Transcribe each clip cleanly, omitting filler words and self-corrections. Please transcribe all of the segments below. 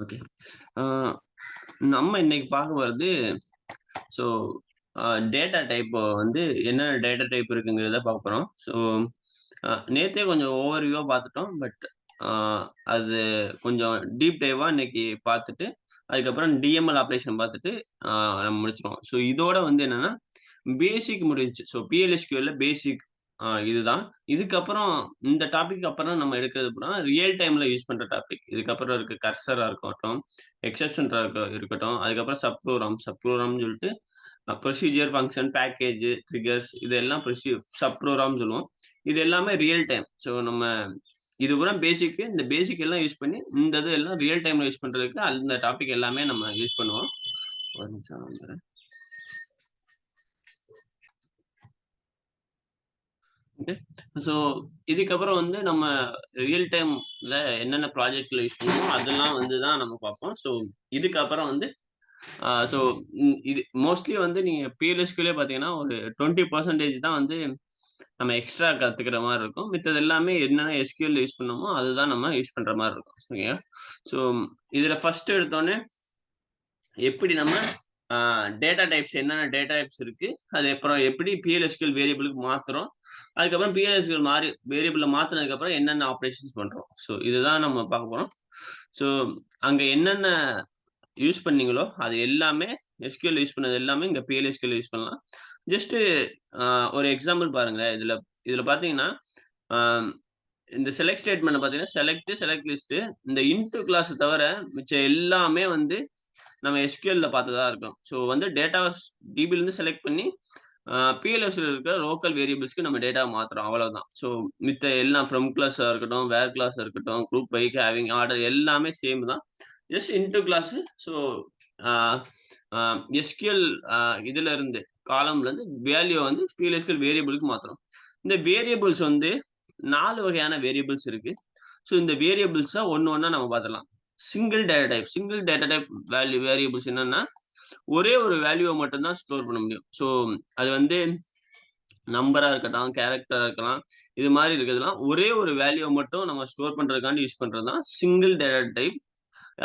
Okay. ஆ நம்ம இன்னைக்கு பார்க்க போறது, ஸோ டேட்டா டைப் வந்து என்னென்ன டேட்டா டைப் இருக்குங்கிறத பார்க்க போறோம். ஸோ நேத்தே கொஞ்சம் ஓவர்வியூவா பார்த்துட்டோம். பட் ஆ அது கொஞ்சம் டீப் டைவா இன்னைக்கு பார்த்துட்டு, அதுக்கப்புறம் டிஎம்எல் ஆப்பரேஷன் பார்த்துட்டு ஆ நம்ம முடிச்சுருவோம். ஸோ இதோட வந்து என்னன்னா, பேசிக் முடிஞ்சுச்சு. ஸோ பிஎல்எஸ்கியூஎல்ல பேசிக் இதுதான். இதுக்கப்புறம் இந்த டாபிக் அப்புறம் நம்ம எடுக்கிறது பூரா ரியல் டைம்ல யூஸ் பண்ற டாபிக். இதுக்கப்புறம் இருக்க கர்சரா இருக்கட்டும், எக்செப்ஷன் இருக்கட்டும், அதுக்கப்புறம் சப் ப்ரோகிராம்னு சொல்லிட்டு ப்ரொசீஜர், ஃபங்ஷன், பேக்கேஜ், ட்ரிகர்ஸ் இதெல்லாம் சப் ப்ரோகிராம்னு சொல்லுவோம். இது எல்லாமே ரியல் டைம். ஸோ நம்ம இது பூரா பேசிக். இந்த பேசிக் எல்லாம் யூஸ் பண்ணி, இந்த இது எல்லாம் ரியல் டைம்ல யூஸ் பண்றதுக்கு அந்த டாபிக் எல்லாமே நம்ம யூஸ் பண்ணுவோம். ஒரு நிமிஷம் வந்துர்றேன். ஓகே. ஸோ இதுக்கப்புறம் வந்து நம்ம ரியல் டைம்ல என்னென்ன ப்ராஜெக்ட்ல யூஸ் பண்ணுவோமோ, அதெல்லாம் வந்து தான் நம்ம பார்ப்போம். ஸோ இதுக்கப்புறம் வந்து ஸோ இது மோஸ்ட்லி வந்து நீங்க பிஎல்எஸ்கியூலே பார்த்தீங்கன்னா, ஒரு 20% தான் வந்து நம்ம எக்ஸ்ட்ரா கத்துக்கிற மாரி இருக்கும். மித்தது எல்லாமே என்னென்ன எஸ்கியூஎல் யூஸ் பண்ணோமோ, அதுதான் நம்ம யூஸ் பண்ற மாரி இருக்கும். சரிங்களா? ஸோ இதுல ஃபர்ஸ்ட் எடுத்தோனே எப்படி நம்ம ஆ டேட்டா டைப்ஸ் என்னென்ன டேட்டா டைப்ஸ் இருக்கு, அது அப்புறம் எப்படி பிஎல்எஸ்கியூஎல் வேரியபிளுக்கு மாத்துறோம். அதுக்கப்புறம் பிஎல்எஸ்கியூஎல் மாறி வேரியபிள்ல மாத்துனதுக்கப்புறம் என்னென்ன ஆப்பரேஷன்ஸ் பண்றோம். ஸோ இதுதான் நம்ம பார்க்க போறோம். ஸோ அங்க என்னென்ன யூஸ் பண்ணீங்களோ, அது எல்லாமே எஸ்கியூஎல் யூஸ் பண்ணது எல்லாமே இங்க பிஎல்எஸ்கியூஎல் யூஸ் பண்ணலாம். ஜஸ்ட் அ ஒரு எக்ஸாம்பிள் பாருங்களேன். இதுல இதுல பார்த்தீங்கன்னா, அ இந்த செலக்ட் ஸ்டேட்மென்ட் பார்த்தீங்கன்னா, செலக்ட் லிஸ்ட் இந்த இன்டோ கிளாஸ் தவிர மிச்சம் எல்லாமே வந்து நம்ம எஸ்கியூஎல்ல பார்த்ததா இருக்கும். ஸோ வந்து டேட்டாவ டிபிலருந்து செலக்ட் பண்ணி பிஎல்எஸ்ல இருக்கிற லோக்கல் வேரியபிள்ஸ்க்கு நம்ம டேட்டாவ மாத்துறோம். அவ்வளவுதான். ஸோ மித்த எல்லாம் ஃப்ரம் கிளாஸா இருக்கட்டும், வேர் கிளாஸா இருக்கட்டும், குரூப் பை, ஹேவிங், ஆர்டர் எல்லாமே சேம் தான். Just into class. ஸோ ஆ ஆ எஸ்கியூஎல் இதுல இருந்து காலம்ல இருந்து வேல்யூ வந்து பிஎல்எஸ்கியூஎல் வேரியபிளுக்கு மாத்துறோம். இந்த வேரியபிள்ஸ் வந்து 4 வகையான வேரியபிள்ஸ் இருக்கு. ஸோ இந்த வேரியபிள்ஸ ஒண்ணு ஒண்ணா நம்ம பார்த்துடலாம். சிங்கிள் டேட்டா டைப் வேரியபிள்ஸ் என்னன்னா, ஒரே ஒரு வேல்யூவ மட்டும் தான் ஸ்டோர் பண்ண முடியும். ஸோ அது வந்து நம்பரா இருக்கட்டும், கேரக்டரா இருக்கலாம். இது மாரி இருக்கிறதெல்லாம் ஒரே ஒரு வேல்யூவ மட்டும் நம்ம ஸ்டோர் பண்றதுக்காண்டி யூஸ் பண்றது தான் சிங்கிள் டேட்டா டைப்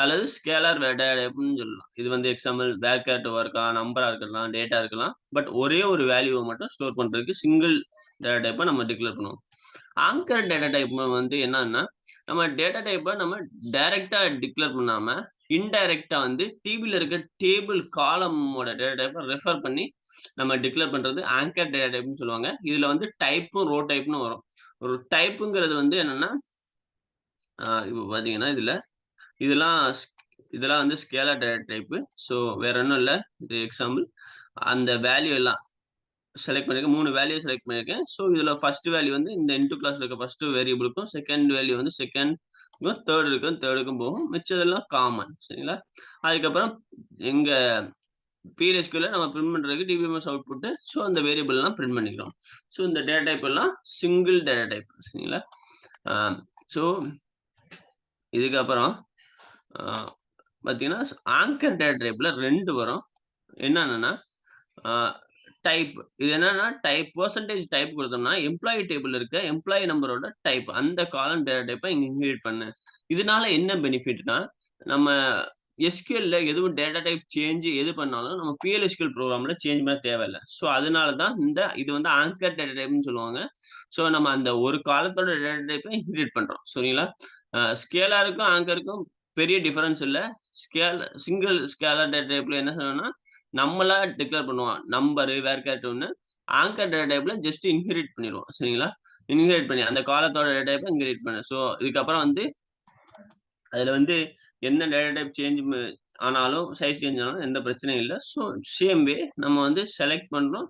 அல்லது ஸ்கேலார் டேட்டா டைப்ன்னு சொல்லலாம். இது வந்து எக்ஸாம்பிள் வேர்கேர்ட்டா இருக்கலாம், நம்பரா இருக்கலாம், டேட்டா இருக்கலாம். பட் ஒரே ஒரு வேல்யூவ மட்டும் ஸ்டோர் பண்றதுக்கு சிங்கிள் டேட்டா டைப்ப நம்ம டிக்ளேர் பண்ணுவோம். ஆங்கர் டேட்டா டைப் வந்து என்னன்னா, நம்ம டேட்டா டைப்ப நம்ம டைரக்ட்டா டிக்ளேர் பண்ணாம, இன்டைரக்ட்டா வந்து டிபில இருக்க டேபிள் காலமோட டேட்டா டைப்ப ரெஃபர் பண்ணி நம்ம டிக்ளேர் பண்றது ஆங்கர் டேட்டா டைப்ன்னு சொல்லுவாங்க. இதுல வந்து டைப்பும், ரோ டைப்ன்னு வரும். ஒரு டைப்புங்கிறது வந்து என்னன்னா, இப்ப பார்த்தீங்கன்னா இதெல்லாம் இதெல்லாம் வந்து ஸ்கேலார் டேட்டா டைப்பு. ஸோ வேற ஒண்ணும் இல்ல. இது எக்ஸாம்பிள். அந்த வேல்யூ எல்லாம் செலக்ட் பண்ணியிருக்கேன். 3 வேல்யூ செலக்ட் பண்ணியிருக்கேன். ஸோ இதுல ஃபர்ஸ்ட் வேல்யூ வந்து இந்த இன்டோ கிளாஸ்ல இருக்க ஃபர்ஸ்ட் வேரியபிளுக்கும், செகண்ட் வேல்யூ வந்து செகண்ட்க்கும், தேர்ட் இருக்கும். தேர்டுக்கும் போகும். மிச்சதெல்லாம் காமன். சரிங்களா? அதுக்கப்புறம் எங்க PLSQL நம்ம பிரிண்ட் பண்றதுக்கு டிபிஎம்எஸ் அவுட்புட். ஸோ அந்த வேரியபிள் எல்லாம் பிரிண்ட் பண்ணிக்கிறோம். ஸோ இந்த டேட்டா டைப் எல்லாம் சிங்கிள் டேட்டா டைப். சரிங்களா? ஆ ஸோ இதுக்கப்புறம் ஆ பார்த்தீங்கன்னா, ஆங்கர் டேட்டா டைப்ல 2 வரும். என்னென்னன்னா, ஆ டைப். இது என்னன்னா பெர்சன்டேஜ் டைப் குடுத்தோம்னா, எம்ப்ளாயி டேபிள்ல இருக்க எம்ப்ளாயி நம்பரோட டைப். அந்த காலம் டேட்டா டைப்ப இங்க இன்கிரீட் பண்ணு. இதனால என்ன பெனிஃபிட்னா, நம்ம எஸ்கியூஎல்ல எதுவும் டேட்டா டைப் சேஞ்ச் எது பண்ணாலும் நம்ம பிஎல்எஸ்கியூஎல் ப்ரோகிராம்ல சேஞ்ச் பண்ண தேவையில்ல. ஸோ அதனால தான் இது வந்து ஆங்கர் டேட்டா டைப்ன்னு சொல்லுவாங்க. ஸோ நம்ம அந்த ஒரு காலத்தோட டேட்டா டைப்ப இன்கிரீட் பண்றோம். சரிங்களா? ஸ்கேலாருக்கும், ஆங்கருக்கும் பெரிய டிஃபரன்ஸ் இல்ல. சிங்கிள் ஸ்கேலார் டேட்டா டைப்ல என்ன சொல்லணும்னா, நம்மளா டிக்ளேர் பண்ணுவோம். நம்பரு, வேர்கேர்ட்டூன்னு. ஆங்கர் டேட்டா டைப்ல ஜஸ்ட் இன்ஹெரிட் பண்ணிருவோம். சரிங்களா? இன்ஹெரிட் பண்ணி அந்த காலத்தோட டேட்டா டைப்ப இன்ஹெரிட் பண்ணு. ஸோ இதுக்கப்புறம் வந்து அதுல வந்து எந்த டேட்டா டைப் ஆனாலும், சைஸ் சேஞ்ச் ஆனாலும் எந்த பிரச்சனையும் இல்ல. ஸோ சேம் வே நம்ம வந்து செலக்ட் பண்றோம்.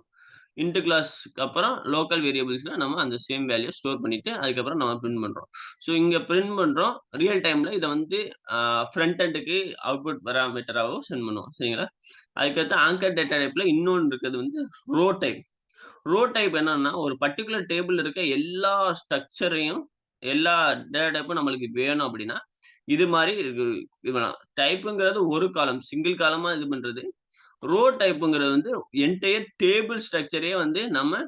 இன்ட் கிளாஸ்க்கு அப்புறம் லோக்கல் வேரியபிள்ஸ்ல நம்ம அந்த சேம் வேல்யூ ஸ்டோர் பண்ணிட்டு, அதுக்கப்புறம் நம்ம பிரிண்ட் பண்றோம். ஸோ இங்க பிரிண்ட் பண்றோம். ரியல் டைம்ல இத வந்து ஃப்ரண்ட் எண்டுக்கு அவுட்புட் பாராமீட்டராவும் சென்ட் பண்ணுவோம். சரிங்களா? அதுக்கடுத்து ஆங்கர் டேட்டா டைப்ல இன்னொன்னு இருக்குது வந்து ரோ டைப். ரோ டைப் என்னன்னா, ஒரு பர்ட்டிகுலர் டேபிள்ல இருக்க எல்லா ஸ்ட்ரக்சரையும், எல்லா டேட்டா டைப்பும் நம்மளுக்கு வேணும் அப்படின்னா, இது மாரி இது பண்ணலாம். டைப்ங்கிறது ஒரு காலம், சிங்கிள் காலமா இது பண்றது. ரோ டைப்ங்கிறது வந்து என்டையர் டேபிள் ஸ்ட்ரக்சரயே வந்து நம்ம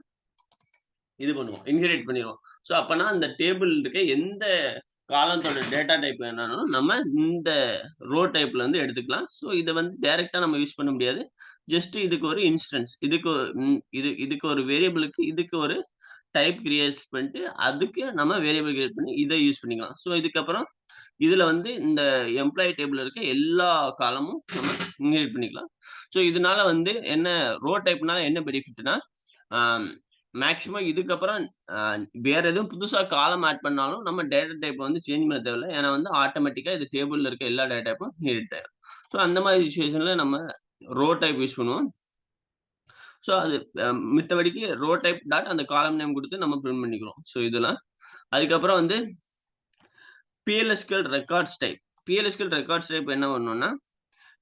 இது பண்ணுவோம். இன்ஹெரிட் பண்ணிருவோம். ஸோ அப்பன்னா அந்த டேபிள் இருக்க எந்த காலத்தோட டேட்டா டைப் என்னன்னாலும் நம்ம இந்த ரோ டைப்ல இருந்து எடுத்துக்கலாம். ஸோ இத வந்து டைரக்ட்டா நம்ம யூஸ் பண்ண முடியாது. ஜஸ்ட் இதுக்கு ஒரு இன்ஸ்டன்ஸ். இதுக்கு ஒரு வேரியபிளுக்கு இதுக்கு ஒரு டைப் கிரியேட் பண்ணிட்டு, அதுக்கு நம்ம வேரியபிள் கிரியேட் பண்ணி இத யூஸ் பண்ணிக்கலாம். ஸோ இதுக்கப்புறம் இதுல வந்து இந்த எம்ப்ளாயி டேபிள்ல இருக்க எல்லா காலமும் நம்ம இன்ஹெரிட் பண்ணிக்கலாம். ஸோ இதனால வந்து என்ன ரோ டைப்னால என்ன பெனிஃபிட்னா, ஆம் மேக்ஸிமம் இதுக்கப்புறம் அ வேற எதுவும் புதுசா காலம் ஆட் பண்ணாலும் நம்ம டேட்டா டைப்ப வந்து சேஞ்ச் பண்ண தேவையில்ல. ஏன்னா வந்து ஆட்டோமேட்டிக்கா இது டேபிள்ல இருக்க எல்லா டேட்டா டைப்பும் இன்ஹெரிட் ஆயிரும். ஸோ அந்த மாரி சிச்சுவேஷன்ல நம்ம ரோ டைப் யூஸ் பண்ணுவோம். ஸோ அது மித்தபடிக்கு ரோ டைப் டாட் அந்த காலம் நேம் குடுத்து நம்ம பிரிண்ட் பண்ணிக்கிறோம். ஸோ இதெல்லாம். அதுக்கப்புறம் வந்து பிஎல்எஸ்கியூஎல் ரெக்கார்ட்ஸ் டைப். பிஎல்எஸ்கியூஎல் ரெக்கார்ட்ஸ் டைப் என்ன பண்ணணும்னா,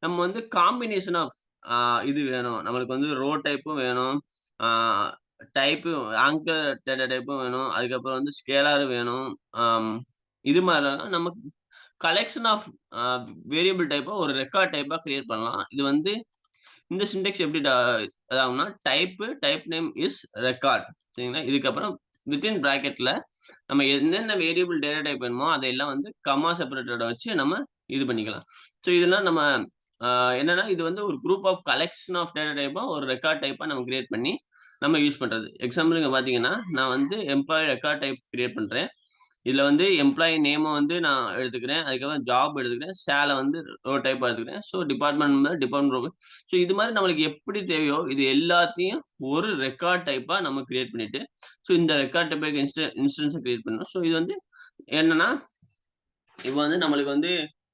நம்ம வந்து காம்பினேஷன் ஆஃப் ஆ இது வேணும். நம்மளுக்கு வந்து ரோ டைப்பும் வேணும். ஆ டைப்பு ஆங்கர் டேட்டா டைப்பும் வேணும். அதுக்கப்புறம் வந்து ஸ்கேலார் வேணும். ஆம் இது மாரிலாம் நமக்கு கலெக்ஷன் ஆஃப் அ வேரியபிள் டைப்ப ஒரு ரெக்கார்ட் டைப்பா கிரியேட் பண்ணலாம். இது வந்து இந்த சின்டாக்ஸ் எப்படி அதாகும்னா, டைப் நேம் இஸ் ரெக்கார்ட் சரிங்களா? இதுக்கப்புறம் வித்தின் பிராக்கெட்ல நம்ம என்னென்ன வேரியபிள் டேட்டா டைப் வேணுமோ, அதையெல்லாம் வந்து கம்மா செப்பரேட்டரோட வச்சு நம்ம இது பண்ணிக்கலாம். ஸோ இதெல்லாம் நம்ம அ என்னன்னா, இது வந்து ஒரு group of collection of data டைப்பா ஒரு ரெக்கார்ட் டைப்பா நம்ம கிரியேட் பண்ணி நம்ம யூஸ் பண்றது. எக்ஸாம்பிள் இங்க பார்த்தீங்கன்னா, நான் வந்து எம்ப்ளாயி ரெக்கார்ட் டைப் கிரியேட் பண்றேன். இதுல வந்து எம்ப்ளாயி நேம வந்து நான் எடுத்துக்கிறேன். அதுக்கப்புறம் ஜாப் எடுத்துக்கிறேன். சேல வந்து ரோ டைப்பா எடுத்துக்கிறேன். So department row. ஸோ இது மாரி நம்மளுக்கு எப்படி தேவையோ, இது எல்லாத்தையும் ஒரு ரெக்கார்ட் டைப்பா நம்ம கிரியேட் பண்ணிட்டு, ஸோ இந்த ரெக்கார்ட் டைப் இன்ஸ்டன்ஸ கிரியேட் பண்ணணும். ஸோ இது வந்து என்னன்னா, இப்ப வந்து நம்மளுக்கு வந்து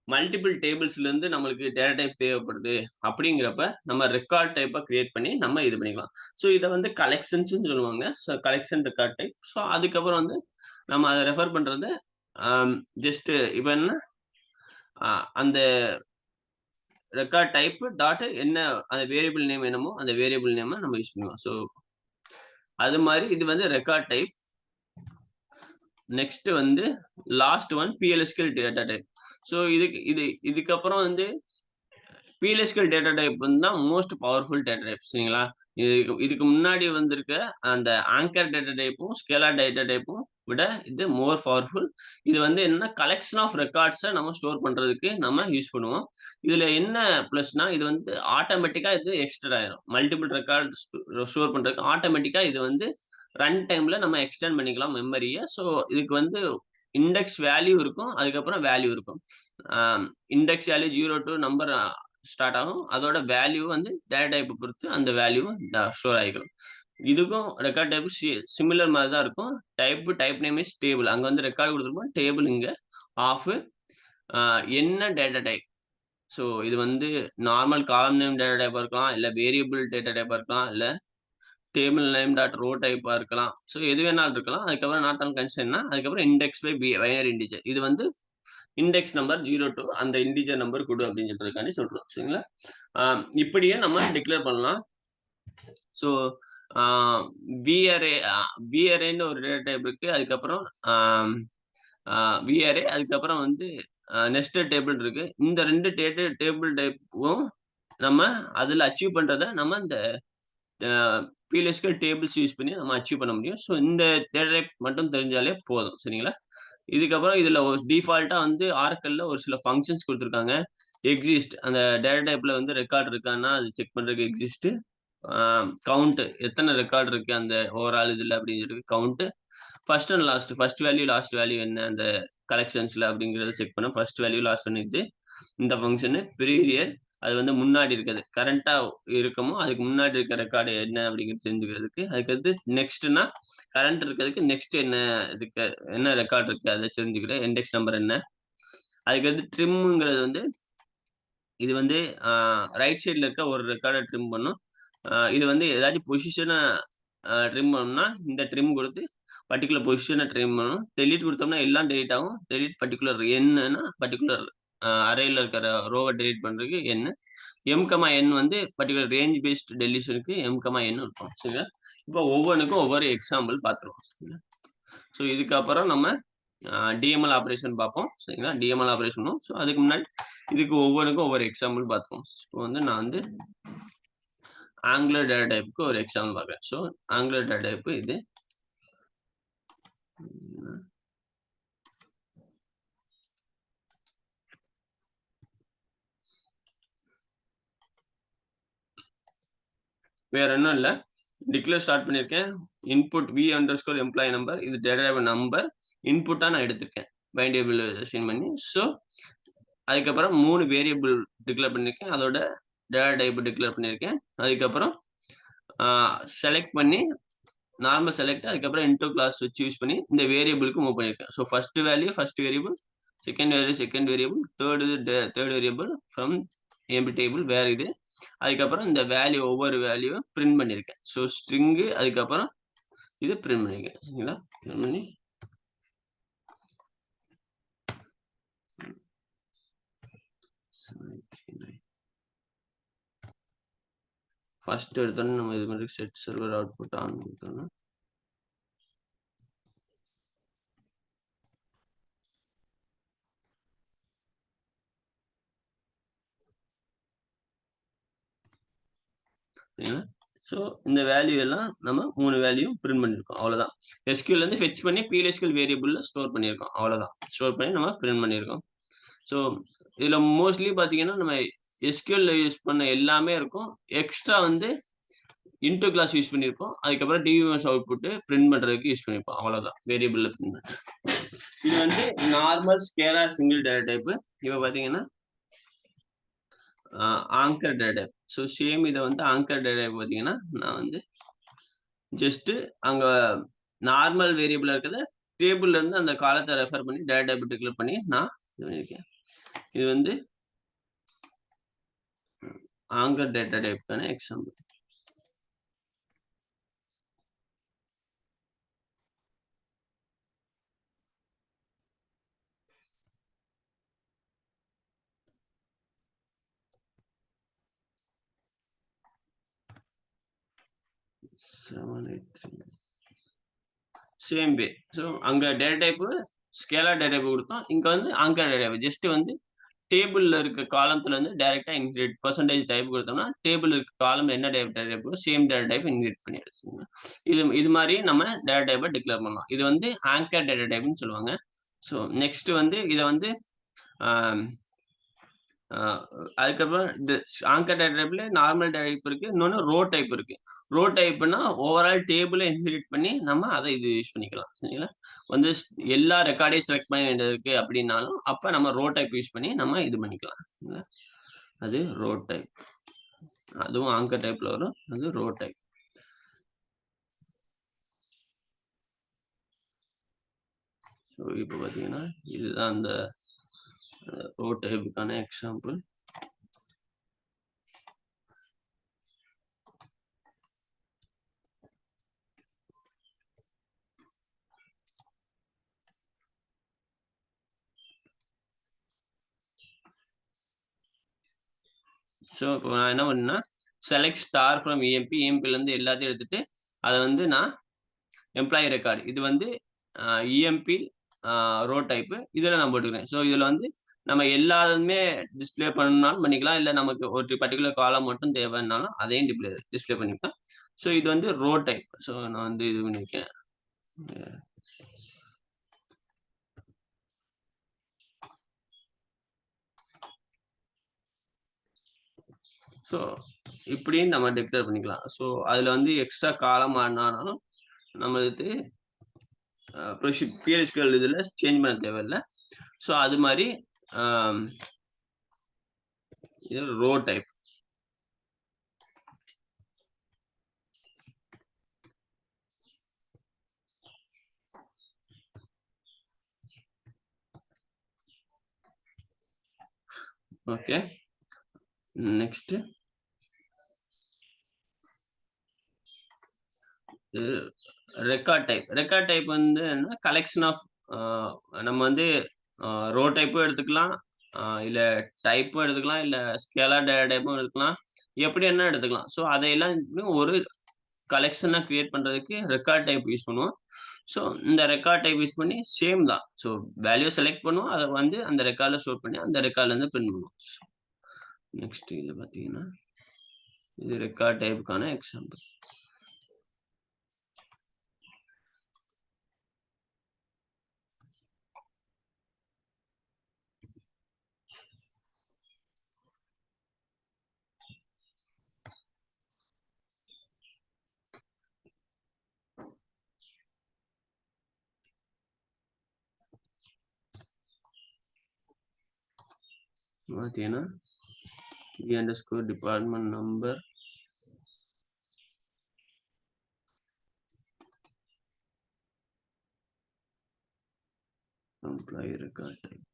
மல்டிபிள் டேபிள்ஸ்ல இருந்து நம்மளுக்கு டேட்டா டைப் தேவைப்படுது. அப்படிங்கிறப்ப நம்ம ரெக்கார்ட் டைப்பா கிரியேட் பண்ணி நம்ம இது பண்ணிக்கலாம். ஸோ இத வந்து கலெக்ஷன்ஸ்ன்னு சொல்லுவாங்க. So collection record type. So அதுக்கப்புறம் வந்து நம்ம அத ரெஃபர் பண்றது ஆம் ஜஸ்ட் இப்ப என்ன அந்த ரெக்கார்ட் டைப் டாட் என்ன அந்த வேரியபிள் நேம் என்னமோ அந்த வேரியபிள் நேம நம்ம யூஸ் பண்ணுவோம். ஸோ அது மாரி இது வந்து ரெக்கார்ட் டைப். நெக்ஸ்ட் வந்து last one PLSQL data type. So இதுக்கப்புறம் வந்து பிஎல்எஸ்கியூஎல் டேட்டா டைப் வந்து தான் மோஸ்ட் பவர்ஃபுல் டேட்டா டைப் சரிங்களா? இதுக்கு முன்னாடி வந்திருக்க அந்த ஆங்கர் டேட்டா டைப்பும், ஸ்கேலார் டேட்டா டைப்பும் விட இது மோர் பவர்ஃபுல். இது வந்து என்னன்னா கலெக்ஷன் ஆஃப் ரெக்கார்ட்ஸ நம்ம ஸ்டோர் பண்றதுக்கு நம்ம யூஸ் பண்ணுவோம். இதுல என்ன பிளஸ்னா இது வந்து ஆட்டோமேட்டிக்கா இது எக்ஸ்டெண்ட் ஆயிரும். மல்டிபிள் ரெக்கார்ட் ஸ்டோர் பண்றதுக்கு ஆட்டோமேட்டிக்கா இது வந்து ரன் டைம்ல நம்ம எக்ஸ்டெண்ட் பண்ணிக்கலாம் மெமரிய. ஸோ இதுக்கு வந்து இண்டெக்ஸ் வேல்யூ இருக்கும். அதுக்கப்புறம் வேல்யூ இருக்கும். Ah index value 0 to number start ஆகும். அதோட வேல்யூ வந்து டேட்டா டைப்ப பொறுத்து அந்த வேல்யூ ஸ்டோர் ஆகிக்கும். இதுக்கும் ரெக்கார்ட் டைப் சிமிலர் மாரி தான் இருக்கும். Type name is table. அங்க வந்து ரெக்கார்ட் குடுத்திருப்போம். டேபிள் இங்க ஆஃப் அ என்ன டேட்டா டைப். ஸோ இது வந்து நார்மல் காலம் நேம் டேட்டா டைப்பா இருக்கலாம். இல்ல வேரியபிள் டேட்டா டைப்பா இருக்கலாம். இல்ல டேபிள் நேம் டாட் ரோ டைப்பா இருக்கலாம். ஸோ எது வேணாலும் இருக்கலாம். அதுக்கப்புறம் நாட் ஆன் கன்ஸ்ட்ரெயின்ட்னா அதுக்கப்புறம் இண்டெக்ஸ் பை பைனரி இன்டிஜர். இது வந்து இண்டெக்ஸ் நம்பர் 0 டூ அந்த இன்டிஜர் நம்பர் குடு அப்படின்னு சொல்றதுக்காண்டி சொல்றோம். சரிங்களா? ஆ இப்படியே நம்ம டிக்ளேர் பண்ணலாம். ஸோ ஆ விஅரே விஅரேன்னு ஒரு டேட்டா டைப் இருக்கு. அதுக்கப்புறம் ஆம் ஆ விஅரே அதுக்கப்புறம் வந்து நெஸ்டட் டேபிள் இருக்கு. இந்த 2 டேபிள் டைப்பும் நம்ம அதுல அச்சீவ் பண்றத நம்ம இந்த அ பிஎல்எஸ்கியூஎல் டேபிள்ஸ் யூஸ் பண்ணி நம்ம அச்சீவ் பண்ண முடியும். ஸோ இந்த டேட்டா டைப் மட்டும் தெரிஞ்சாலே போதும். சரிங்களா? இதுக்கப்புறம் இதுல ஒரு டிஃபால்ட்டா வந்து ஆரக்கிள்ல ஒரு சில ஃபங்ஷன்ஸ் குடுத்துருக்காங்க. எக்ஸிஸ்ட் அந்த டேட்டா டைப்ல வந்து ரெக்கார்ட் இருக்கான்னா, அது செக் பண்றதுக்கு எக்ஸிஸ்ட். ஆ கவுண்ட் எத்தன ரெக்கார்ட் இருக்கு அந்த ஓவரால் இதுல அப்படின்னு சொல்லி count. First and last first value, last value என்ன அந்த கலெக்ஷன்ஸ்ல அப்படிங்கிறத செக் பண்ண ஃபர்ஸ்ட் வேல்யூ, லாஸ்ட் வேல்யூ இது. இந்த ஃபங்ஷனு ப்ரீவியர் அது வந்து முன்னாடி இருக்கிறது. கரண்ட்டா இருக்கமோ அதுக்கு முன்னாடி இருக்க ரெக்கார்ட் என்ன அப்படிங்கிறது தெரிஞ்சுக்கிறதுக்கு. அதுக்கடுத்து நெக்ஸ்ட்னா கரண்ட் இருக்கிறதுக்கு நெக்ஸ்ட் என்ன இதுக்கு என்ன ரெக்கார்ட் இருக்கு அத தெரிஞ்சுக்கிறேன். இண்டெக்ஸ் நம்பர் என்ன. அதுக்கடுத்து ட்ரிம்ங்கிறது வந்து இது வந்து ஆ ரைட் சைட்ல இருக்க ஒரு ரெக்கார்ட ட்ரிம் பண்ணும். இது வந்து ஏதாச்சும் பொசிஷன ட்ரிம் பண்ணணும்னா, இந்த ட்ரிம் குடுத்து பர்ட்டிகுலர் பொசிஷன ட்ரிம் பண்ணணும். டெலீட் குடுத்தோம்னா எல்லாம் டெலீட் ஆகும். டெலீட் பர்ட்டிகுலர் என்ன்னா பர்ட்டிகுலர் அரேல இருக்கிற ரோவ டெலீட் பண்றதுக்கு என். எம், வந்து பர்ட்டிகுலர் ரேஞ்ச் பேஸ்ட் டெலிஷனுக்கு எம், இருக்கும். சரிங்களா? இப்போ ஒவ்வொன்னுக்கும் ஒவ்வொரு எக்ஸாம்பிள் பார்த்துருவோம். சரிங்களா? ஸோ இதுக்கப்புறம் நம்ம டிஎம்எல் ஆப்பரேஷன் பார்ப்போம். சரிங்களா? டிஎம்எல் ஆப்பரேஷனும். ஸோ அதுக்கு முன்னாடி இதுக்கு ஒவ்வொன்னுக்கும் ஒவ்வொரு எக்ஸாம்பிள் பார்த்துருவோம். இப்போ வந்து நான் வந்து ஆங்குலர் டேட்டா டைப்க்கு ஒரு எக்ஸாம்பிள் பார்க்குறேன். ஸோ ஆங்குலர் டேட்டா டைப் இது. வேற ஒண்ணும் இல்ல. டிக்ளேர் ஸ்டார்ட் பண்ணியிருக்கேன். இன்புட் v_employee நம்பர் இது டேட்டா டைப் நம்பர். இன்புட்டா நான் எடுத்திருக்கேன். பைண்ட் டேபிள் அசைன் பண்ணி. ஸோ அதுக்கப்புறம் 3 வேரியபிள் டிக்ளேர் பண்ணியிருக்கேன். அதோட டேட்டா டைப் டிக்ளேர் பண்ணியிருக்கேன். அதுக்கப்புறம் ஆ செலக்ட் பண்ணி நார்மல் செலக்ட் அதுக்கப்புறம் இன்டோ கிளாஸ் வச்சு யூஸ் பண்ணி இந்த வேரியபிளுக்கு மூவ் பண்ணியிருக்கேன். So first value first variable, second value second variable, third variable from empty table வேற இது. அதுக்கப்புறம் இந்த வேல்யூ ஒவ்வொரு வேல்யூவும் பிரிண்ட் பண்ணியிருக்கேன். ஸோ ஸ்ட்ரிங்கு அதுக்கப்புறம் இது பிரிண்ட் பண்ணியிருக்கேன். சரிங்களா? பிரிண்ட் பண்ணி ஃபர்ஸ்ட் எடுத்தோன்னே நம்ம இது மாதிரி செட் சர்வர் அவுட்புட் ஆன் கொடுத்தோம்னா சரிங்களா? ஸோ இந்த வேல்யூ எல்லாம் நம்ம 3 வேல்யூ பிரிண்ட் பண்ணியிருக்கோம். அவ்வளோதான். SQL இருந்து ஃபெட்ச் பண்ணி PLSQL வேரியபிள்ல ஸ்டோர் பண்ணியிருக்கோம். அவ்வளோதான். ஸ்டோர் பண்ணி நம்ம பிரிண்ட் பண்ணியிருக்கோம். ஸோ இதுல மோஸ்ட்லி பார்த்தீங்கன்னா, நம்ம SQLல யூஸ் பண்ண எல்லாமே இருக்கும். எக்ஸ்ட்ரா வந்து இன்டோ கிளாஸ் யூஸ் பண்ணியிருப்போம். அதுக்கப்புறம் டிபிஎம்எஸ் அவுட்புட் பிரிண்ட் பண்றதுக்கு யூஸ் பண்ணியிருப்போம். அவ்வளோதான். வேரியபிள்ல பிரிண்ட் பண்றது. இது வந்து normal scalar single data type. இப்ப பார்த்தீங்கன்னா anchor data type. So same இத வந்து ஆங்கர் டேட்டா டைப் பார்த்தீங்கன்னா, நான் வந்து ஜஸ்ட் அங்க நார்மல் வேரியபிளா இருக்கிறத டேபிள்ல இருந்து அந்த காலத்த ரெஃபர் பண்ணி டேட்டா டைப் டிக்ளேர் பண்ணி நான் இது பண்ணியிருக்கேன். இது வந்து ஆங்கர் டேட்டா டைப்க்கான எக்ஸாம்பிள். Same way. ஸோ அங்க data type scalar data type குடுத்தோம். இங்க வந்து ஆங்கர் டேட்டா டைப். ஜஸ்ட் வந்து டேபிள்ல இருக்க காலம்த்துல இருந்து டைரக்ட்டா இன்ஹெரிட் பெர்சன்டேஜ் டைப் குடுத்தோம்னா, டேபிள்ல இருக்க காலம்ல என்ன டேட்டா டைப் இருக்கோ சேம் டேட்டா டைப் இன்ஹெரிட் பண்ணிருச்சுங்க. இது இது மாரி நம்ம டேட்டா டைப்ப டிக்ளேர் பண்ணலாம். இது வந்து ஆங்கர் டேட்டா டைப்ன்னு சொல்லுவாங்க. ஸோ நெக்ஸ்ட் வந்து இத வந்து ஆ ஆ அதுக்கப்புறம் இது ஆங்கர் டேட்டா டைப்ல நார்மல் டைப் இருக்கு. இன்னொன்னு ரோ டைப் இருக்கு. ரோ டைப்னா ஓவரால் டேபிள இன்ஹெரிட் பண்ணி நம்ம அத இது யூஸ் பண்ணிக்கலாம். சரிங்களா? வந்து எல்லா ரெக்கார்டையும் செலக்ட் பண்ண வேண்டியது இருக்கு அப்படின்னாலும், அப்ப நம்ம ரோ டைப் யூஸ் பண்ணி நம்ம இது பண்ணிக்கலாம். சரிங்களா? அது ரோ டைப். அதுவும் ஆங்கர் டைப்ல வரும். அது ரோ டைப். ஸோ இப்ப பார்த்தீங்கன்னா, இதுதான் அந்த ரோ டைப்புக்கான எக்ஸாம்பிள். ஸோ இப்போ நான் என்ன பண்ணேன்னா, செலக்ட் ஸ்டார் ஃப்ரம் இஎம்பி. இஎம்பிலருந்து எல்லாத்தையும் எடுத்துட்டு, அத வந்து நான் எம்ப்ளாயி ரெக்கார்ட். இது வந்து இஎம்பி ரோ டைப். இதுல நான் போட்டுக்கிறேன். ஸோ இதுல வந்து நம்ம எல்லாமே டிஸ்ப்ளே பண்ணணும்னாலும் பண்ணிக்கலாம். இல்ல நமக்கு ஒரு பர்ட்டிகுலர் காலம் மட்டும் தேவைன்னாலும் அதையும் டிஸ்ப்ளே பண்ணிக்கலாம். ஸோ இது வந்து ரோ டைப். ஸோ நான் வந்து இது பண்ணியிருக்கேன். ஸோ இப்படியும் நம்ம டிக்ளேர் பண்ணிக்கலாம். ஸோ அதுல வந்து எக்ஸ்ட்ரா காலம் ஆனாலும் நம்ம இது PLSQL இதுல சேஞ்ச் பண்ண தேவையில்ல. ஸோ அது மாரி ஆம், இது row type. Okay. Next record type. Record type வந்து என்ன கலெக்ஷன் ஆஃப் நம்ம வந்து ரோ டைப்பும் எடுத்துக்கலாம். இல்ல டைப்பும் எடுத்துக்கலாம். இல்ல ஸ்கேலார் டேட்டா டைப்பும் எடுத்துக்கலாம். எப்படி வேணா எடுத்துக்கலாம். ஸோ அதையெல்லாம் ஒரு கலெக்ஷனா கிரியேட் பண்றதுக்கு ரெக்கார்ட் டைப் யூஸ் பண்ணுவோம். ஸோ இந்த ரெக்கார்ட் டைப் யூஸ் பண்ணி சேம் தான். ஸோ வேல்யூ செலக்ட் பண்ணுவோம். அத வந்து அந்த ரெக்கார்ட்ல ஸ்டோர் பண்ணி அந்த ரெக்கார்ட்ல இருந்து பிரிண்ட் பண்ணுவோம். நெக்ஸ்ட் இது பார்த்தீங்கன்னா, இது ரெக்கார்ட் டைப்க்கான எக்ஸாம்பிள். பார்த்தீங்கன்னா _department number employee record type.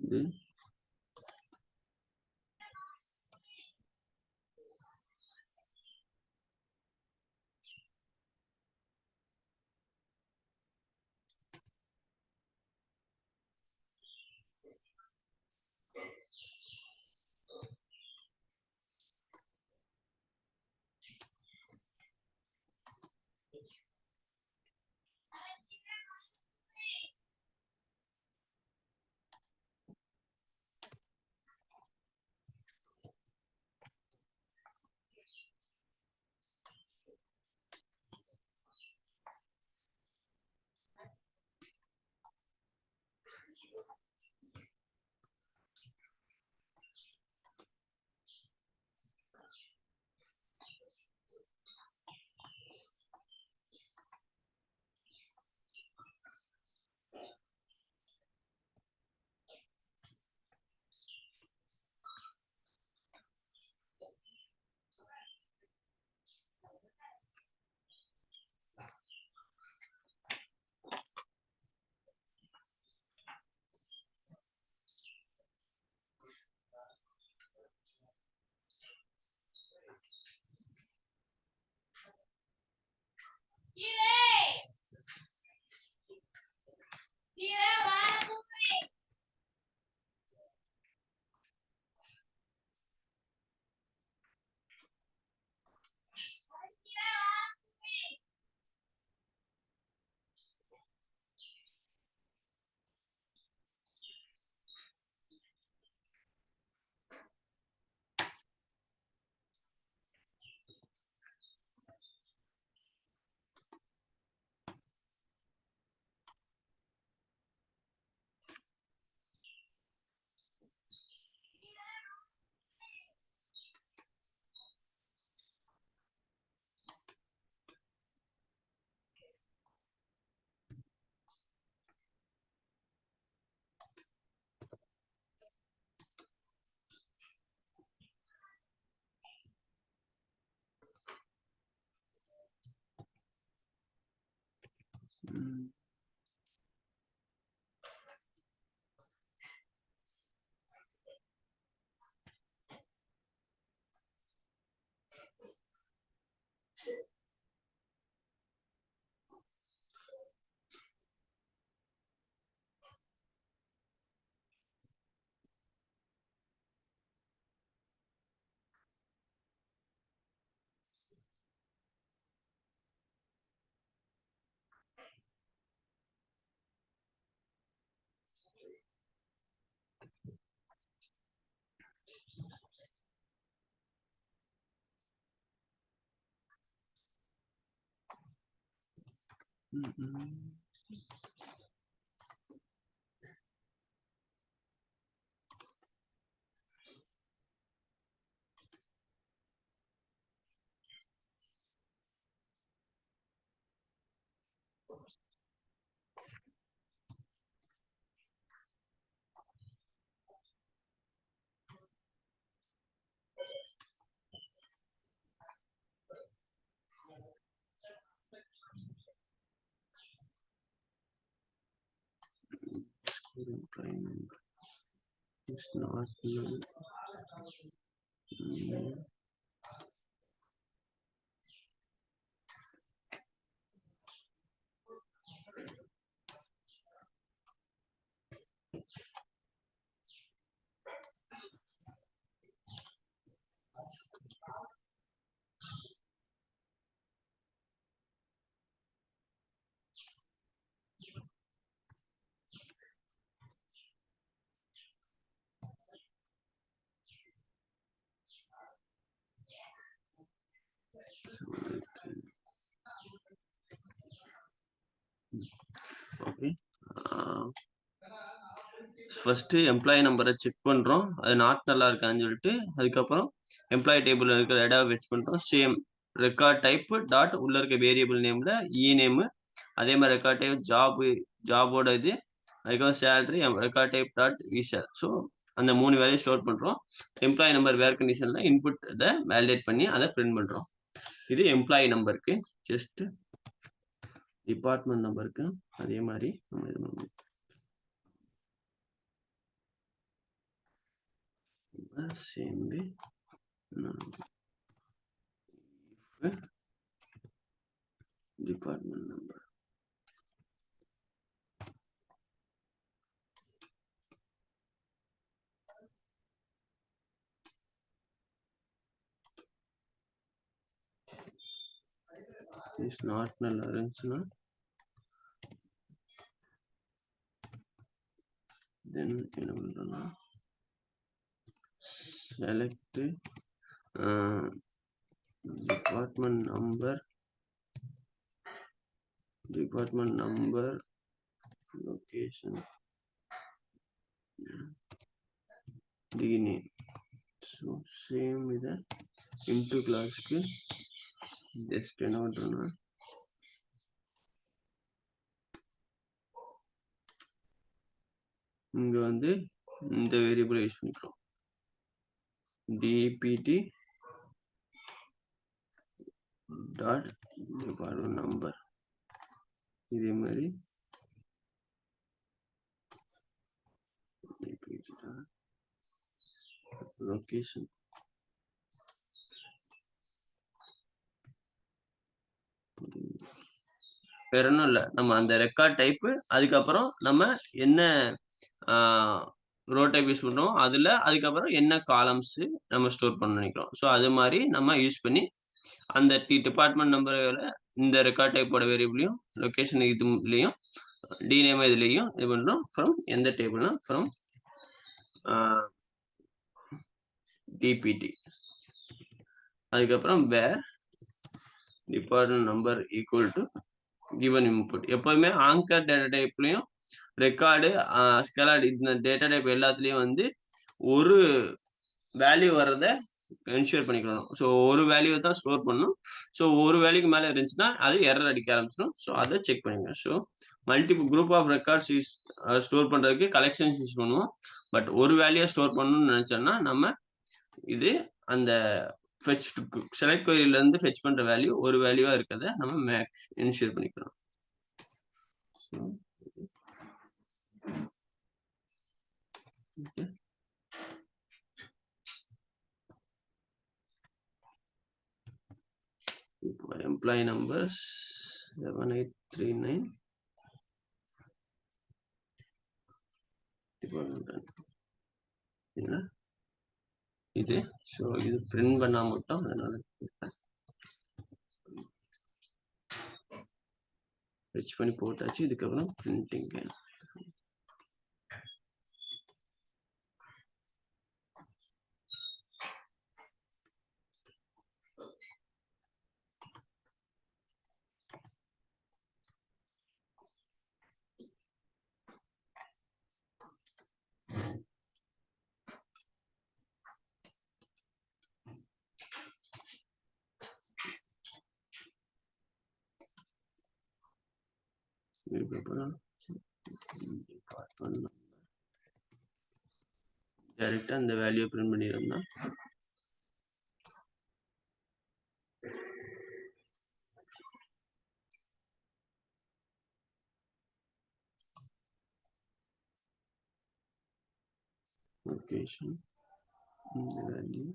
Then prime number is not null. Okay. First employee நம்பரை செக் பண்றோம். அது நாட் நல்லா இருக்கான்னு சொல்லிட்டு, அதுக்கப்புறம் எம்ப்ளாயி டேபிள்ல இருக்கிற இடம் வெச் பண்றோம். சேம் ரெக்கார்ட் டைப் டாட் உள்ள இருக்க வேரியபிள் நேம்ல நேம் அதே மாதிரி ரெக்கார்ட் டைப் ஜாபோட இது அதுக்கப்புறம் salary record type dot Vishal. So அந்த 3 வேலையை ஸ்டோர் பண்றோம். எம்ப்ளாயி நம்பர் வேர் கண்டிஷன்ல இன்புட் இதை வேலிடேட் பண்ணி அதை பிரிண்ட் பண்றோம். இது எம்ப்ளாயி நம்பருக்கு. ஜஸ்ட் டிபார்ட்மெண்ட் நம்பருக்கு அதே மாதிரி நம்ம இது பண்ணணும். Same way. If department number is not null இருந்துச்சுன்னா then என்ன பண்றோம்னா select department number location rename. So same இதை into classக்கு just என்ன பண்றோம்னா இங்க வந்து இந்த வேரியபிள் யூஸ் பண்ணிக்கிறோம். dpt டாட் டிபார்ட்மெண்ட் நம்பர் இதே மாதிரி லொகேஷன் வேற ஒன்றும் இல்லை. நம்ம அந்த ரெக்கார்ட் டைப்பு அதுக்கப்புறம் நம்ம என்ன ரோ டைப் யூஸ் பண்ணுறோம் அதில் அதுக்கப்புறம் என்ன காலம்ஸ் நம்ம ஸ்டோர் பண்ண நினைக்கிறோம். ஸோ அது மாதிரி நம்ம யூஸ் பண்ணி அந்த டிபார்ட்மெண்ட் நம்பரில் இந்த ரெக்கார்ட் டைப்போட வேரியபிளையும் லொகேஷன் இதுலையும் டிநேம் இதுலையும் இது பண்ணுறோம். ஃப்ரம் எந்த டேபிள்னா ஃப்ரம் டிபிடி அதுக்கப்புறம் where department number equal to given input. எப்பவுமே ஆங்கர் டேட்டா டைப்லையும் ரெக்கார்டு ஸ்கெலாட் இந்த டேட்டா டைப் எல்லாத்துலேயும் வந்து ஒரு வேல்யூ வர்றதை என்ஷூர் பண்ணிக்கணும். ஸோ ஒரு வேல்யூ தான் ஸ்டோர் பண்ணணும். ஸோ ஒரு வேல்யூக்கு மேலே இருந்துச்சுன்னா அது எரர் அடிக்க ஆரம்பிச்சிடும். ஸோ அதை செக் பண்ணிக்கணும். So multiple group of records store பண்ணுறதுக்கு கலெக்ஷன்ஸ் யூஸ் பண்ணுவோம். பட் ஒரு வேல்யூ ஸ்டோர் பண்ணணும்னு நினச்சோன்னா நம்ம இது அந்த ஃபெச் செலக்ட் கொயரியில இருந்து ஃபெச் பண்ற வேல்யூ ஒரு வேல்யூவா இருக்கதை நம்ம மேக்ஸ் என்ஷூர் பண்ணிக்கலாம். இப்போ எம்ப்ளாயி நம்பர்ஸ் 7839 இது. ஸோ இது பிரிண்ட் பண்ணா மட்டும் அதனால ஃபெச் பண்ணி போட்டாச்சு. இதுக்கப்புறம் பிரிண்டிங் இதுக்கப்புறம் டைரக்டா இந்த வேல்யூ பிரிண்ட் பண்ணிடுறோம்னா லொகேஷன் இந்த வேல்யூ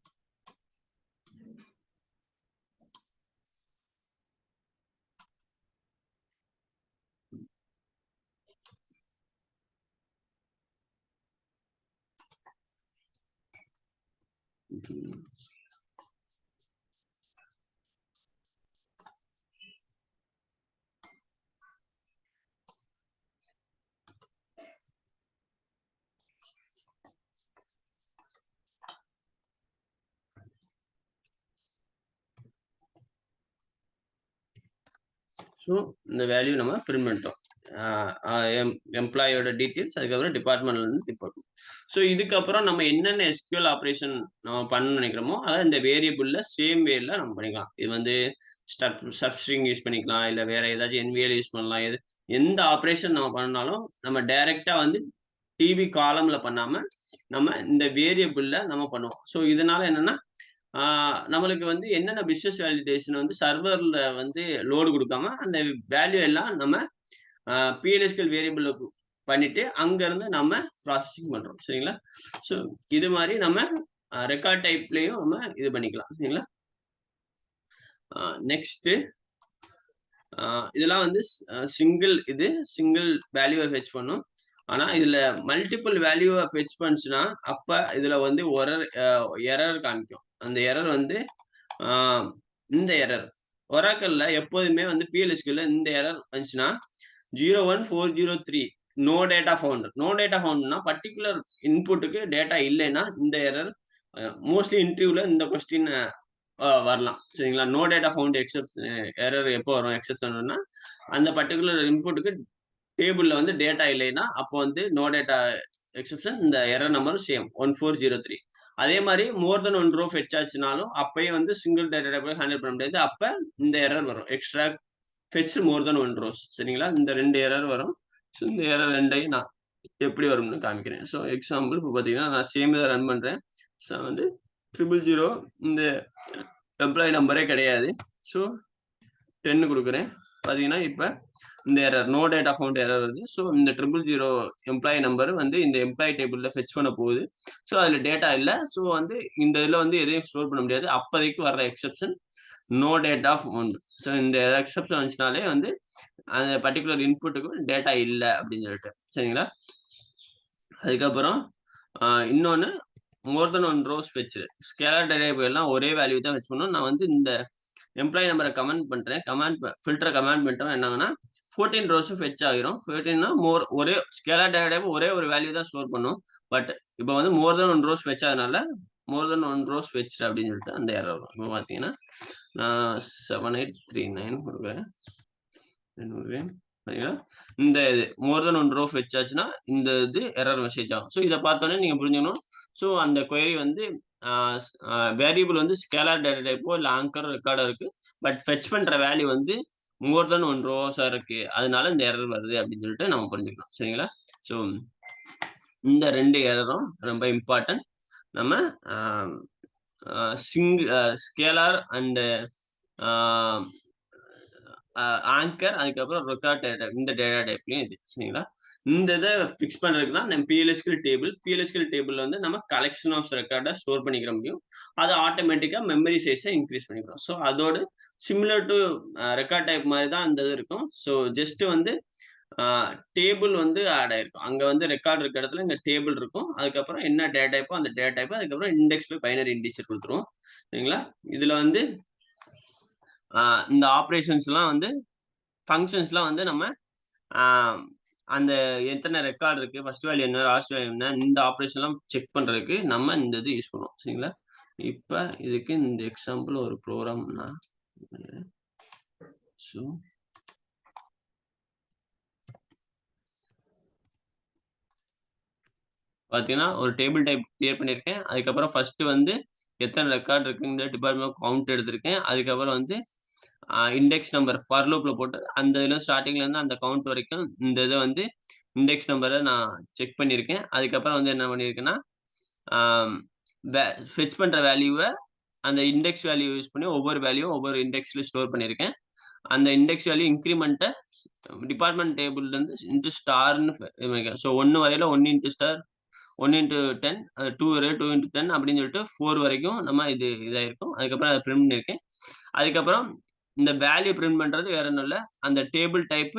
ஸோ இந்த வேல்யூ நம்ம பிரிண்ட் பண்ணிட்டோம். எம்ப்ளாயோட டீட்டெயில்ஸ், அதுக்கப்புறம் டிபார்ட்மெண்ட்லேருந்து டிபார்ட்மெண்ட். ஸோ இதுக்கப்புறம் நம்ம என்னென்ன எஸ்கியூஎல் ஆப்பரேஷன் நம்ம பண்ணணும்னு நினைக்கிறோமோ, அத இந்த வேரியபிள்ல சேம் வேல நம்ம பண்ணிக்கலாம். இது வந்து சப்ஸ்ட்ரிங் யூஸ் பண்ணிக்கலாம். இல்ல வேற ஏதாச்சும் என்விஎல் யூஸ் பண்ணலாம். எந்த ஆப்பரேஷன் நம்ம பண்ணாலும், நம்ம டைரக்ட்டா வந்து டிபி காலம்ல பண்ணாம, நம்ம இந்த வேரியபிள்ல நம்ம பண்ணுவோம். ஸோ இதனால என்னன்னா, ஆ நம்மளுக்கு வந்து என்னென்ன பிசினஸ் வேலிடேஷன் வந்து சர்வர்ல வந்து லோடு குடுக்காம, அந்த வேல்யூ எல்லாம் நம்ம அ PLSQL வேரியபிள்ல பண்ணிட்டு, அங்கருந்து நம்ம ப்ராசஸிங் பண்றோம். சரிங்களா? ஸோ இது மாரி நம்ம ரெக்கார்ட் டைப்லயும் நம்ம இது பண்ணிக்கலாம். சரிங்களா? நெக்ஸ்ட்டு அ இதெல்லாம் வந்து சிங்கிள் வேல்யூவ ஃபெட்ச் பண்ணும். ஆனா, இதுல மல்டிபிள் வேல்யூவ ஃபெட்ச் பண்ணுச்சுன்னா, அப்ப இதுல வந்து எரர் காமிக்கும். அந்த எரர் வந்து ஆ இந்த எரர். ஒராக்கிள்ல எப்போதுமே வந்து PLSQல்ல இந்த எரர் வந்துச்சுன்னா, 01403 no data found. No data ஃபவுண்ட்னா பர்ட்டிகுலர் இன்புட்க்கு டேட்டா இல்லைன்னா, இந்த எரர் மோஸ்ட்லி இன்டர்வியூல இந்த கொஸ்டின் வரலாம். சரிங்களா? நோ டேட்டா ஃபவுண்ட் எரர் எப்போ வரும் எக்செப்ஷன்னா, அந்த பர்ட்டிகுலர் இன்புட்க்கு டேபிள்ல வந்து டேட்டா இல்லைன்னா, அப்போ வந்து நோ டேட்டா எக்செப்ஷன் இந்த எரர் நம்பரும் சேம் 1403. அதே மாரி மோர் தென் 1 ரோ ஃபெட்ச் ஆச்சுனாலும், அப்பயும் வந்து சிங்கிள் டேட்டா டைப்ப ஹேண்டில் பண்ண முடியாது. அப்ப இந்த எரர் வரும். எக்ஸ்ட்ராக்ட் ஃபெட்ச் மோர் தென் 1 ரோஸ். சரிங்களா? இந்த 2 எரர் வரும். ஸோ இந்த எரர் 2யும் நான் எப்படி வரும்னு காமிக்கிறேன். ஸோ எக்ஸாம்பிள் இப்ப பார்த்தீங்கன்னா, நான் சேம் இத ரன் பண்றேன். ஸோ வந்து 000 இந்த எம்ப்ளாயி நம்பரே கிடையாது. ஸோ 10 குடுக்குறேன். பார்த்தீங்கன்னா, இப்ப இந்த error no data found error வருது. ஸோ இந்த 000 எம்ப்ளாயி நம்பர் வந்து இந்த எம்ப்ளாயி டேபிள்ல ஃபெட்ச் பண்ண போகுது. ஸோ அதுல டேட்டா இல்ல. ஸோ வந்து இந்த இதுல வந்து எதையும் ஸ்டோர் பண்ண முடியாது. அப்போதைக்கு வர்ற exception no data found. So இந்த எக்செப்ஷன் வந்துச்சுனாலே வந்து அந்த பர்ட்டிகுலர் இன்புட்க்கு டேட்டா இல்ல அப்படின்னு சொல்லிட்டு. சரிங்களா? அதுக்கப்புறம் இன்னொன்னு மோர் தென் 1 ரோஸ் ஃபெட்ச். ஸ்கேலர் டேட்டா எல்லாம் ஒரே வேல்யூ தான் ஃபெட்ச் பண்ணும். நான் வந்து இந்த எம்ப்ளாயி நம்பர கமெண்ட் பண்றேன். ஃபில்டர கமெண்ட் பண்ணிட்டோம். என்ன ஆகும்னா 14 ரோஸும் ஃபெட்ச் ஆகிரும். 14னா ஒரே ஸ்கேலர் டேட்டா டைப் ஒரே ஒரு வேல்யூ தான் ஸ்டோர் பண்ணும். பட் இப்ப வந்து மோர் தென் 1 ரோஸ் ஃபெட்ச் ஆகுறதுனால, மோர் தென் 1 ரோஸ் ஃபெட்ச்ட் அப்படின்னு சொல்லிட்டு அந்த எரர் வரும். இப்ப பார்த்தீங்கன்னா, நான் 7839 குடுக்குறேன். சரிங்களா? இந்த இது மோர் தென் 1 ரோ ஃபெட்ச் ஆச்சுன்னா, இந்த இது எரர் மெசேஜ் ஆகும். ஸோ இத பார்த்தோனே நீங்க புரிஞ்சுக்கணும். ஸோ அந்த குவெரி வந்து ஆ ஸ் அ வேரியபிள் வந்து ஸ்கேலார் டேட்டா டைப்போ இல்ல ஆங்கர் ரெக்கார்டோ இருக்கு. பட் ஃபெட்ச் பண்ற வேல்யூ வந்து மோர் தென் 1 ரோஸா இருக்கு. அதனால இந்த எரர் வருது அப்படின்னு சொல்லிட்டு நம்ம புரிஞ்சுக்கணும். சரிங்களா? ஸோ இந்த 2 எரரும் ரொம்ப இம்பார்ட்டன்ட். நம்ம ஆ அ சிங் அ ஸ்கேலார் அண்ட் ஆ ஆங்கர் அதுக்கப்புறம் ரெக்கார்ட் டேட்டா இந்த டேட்டா டைப்லயும் இது. சரிங்களா? இந்த இத ஃபிக்ஸ் பண்றதுக்கு தான் நம்ம PLSQL டேபிள். PLSQL டேபிள்ல வந்து நம்ம கலெக்ஷன் ஆஃப் ரெக்கார்ட ஸ்டோர் பண்ணிக்கிற முடியும். அது ஆட்டோமேட்டிக்கா மெமரி சைஸ இன்கிரீஸ் பண்ணிக்கிறோம். ஸோ அதோட சிமிலர் டூ ரெக்கார்ட் டைப் மாரி தான் இந்த இது இருக்கும். ஸோ ஜஸ்ட் வந்து ஆ டேபிள் வந்து ஆட் ஆயிருக்கும். அங்க வந்து ரெக்கார்ட் இருக்க இடத்துல இங்க டேபிள் இருக்கும். அதுக்கப்புறம் என்ன டேட்டா டைப்போ அந்த டேட்டா டைப் அதுக்கப்புறம் இண்டெக்ஸ் பை பைனரி இண்டீஜர் குடுத்துருவோம். சரிங்களா? இதுல வந்து ஆ இந்த ஆப்பரேஷன்ஸ்லாம் வந்து ஃபங்ஷன்ஸ்லாம் வந்து நம்ம ஆ அந்த எத்தன ரெக்கார்ட் இருக்கு, ஃபர்ஸ்ட் வேல்யூ என்ன, லாஸ்ட் வேல்யூ என்ன, இந்த ஆப்பரேஷன்லாம் செக் பண்றதுக்கு நம்ம இந்த இது யூஸ் பண்ணுவோம். சரிங்களா? இப்ப இதுக்கு இந்த எக்ஸாம்பிள் ஒரு ப்ரோகிராம் நான் ஸோ பார்த்தீங்கன்னா, ஒரு டேபிள் டைப் கிரியேட் பண்ணியிருக்கேன். அதுக்கப்புறம் ஃபர்ஸ்ட் வந்து எத்தன ரெக்கார்ட் இருக்குங்கிற டிபார்ட்மெண்ட் கவுண்ட் எடுத்திருக்கேன். அதுக்கப்புறம் வந்து இண்டெக்ஸ் நம்பர் ஃபார் லூப்ல போட்டு அந்த இதுல ஸ்டார்ட்டிங்ல இருந்து அந்த கவுண்ட் வரைக்கும் இந்த இத வந்து இண்டெக்ஸ் நம்பர நான் செக் பண்ணியிருக்கேன். அதுக்கப்புறம் வந்து என்ன பண்ணியிருக்கேன்னா, ஆம் வே ஃபெட்ச் பண்ற வேல்யூவ அந்த இண்டெக்ஸ் வேல்யூ யூஸ் பண்ணி ஒவ்வொரு வேல்யூவும் ஒவ்வொரு இண்டெக்ஸ்ல ஸ்டோர் பண்ணியிருக்கேன். அந்த இண்டெக்ஸ் வேல்யூ இன்கிரிமென்ட்ட டிபார்ட்மெண்ட் டேபிள்ல இருந்து இன்டு ஸ்டார்ன்னு இது பண்ணியிருக்கேன். ஸோ 1 வரையில 1 இன்டு ஸ்டார், 1 இன்டு 10, 2 வரையில 2 இன்டு 10 அப்படின்னு சொல்லிட்டு 4 வரைக்கும் நம்ம இதாயிருக்கும். அதுக்கப்புறம் அத பிரிண்ட் பண்ணியிருக்கேன். அதுக்கப்புறம் இந்த வேல்யூ பிரிண்ட் பண்றது வேற ஒண்ணும் இல்ல. அந்த டேபிள் டைப்,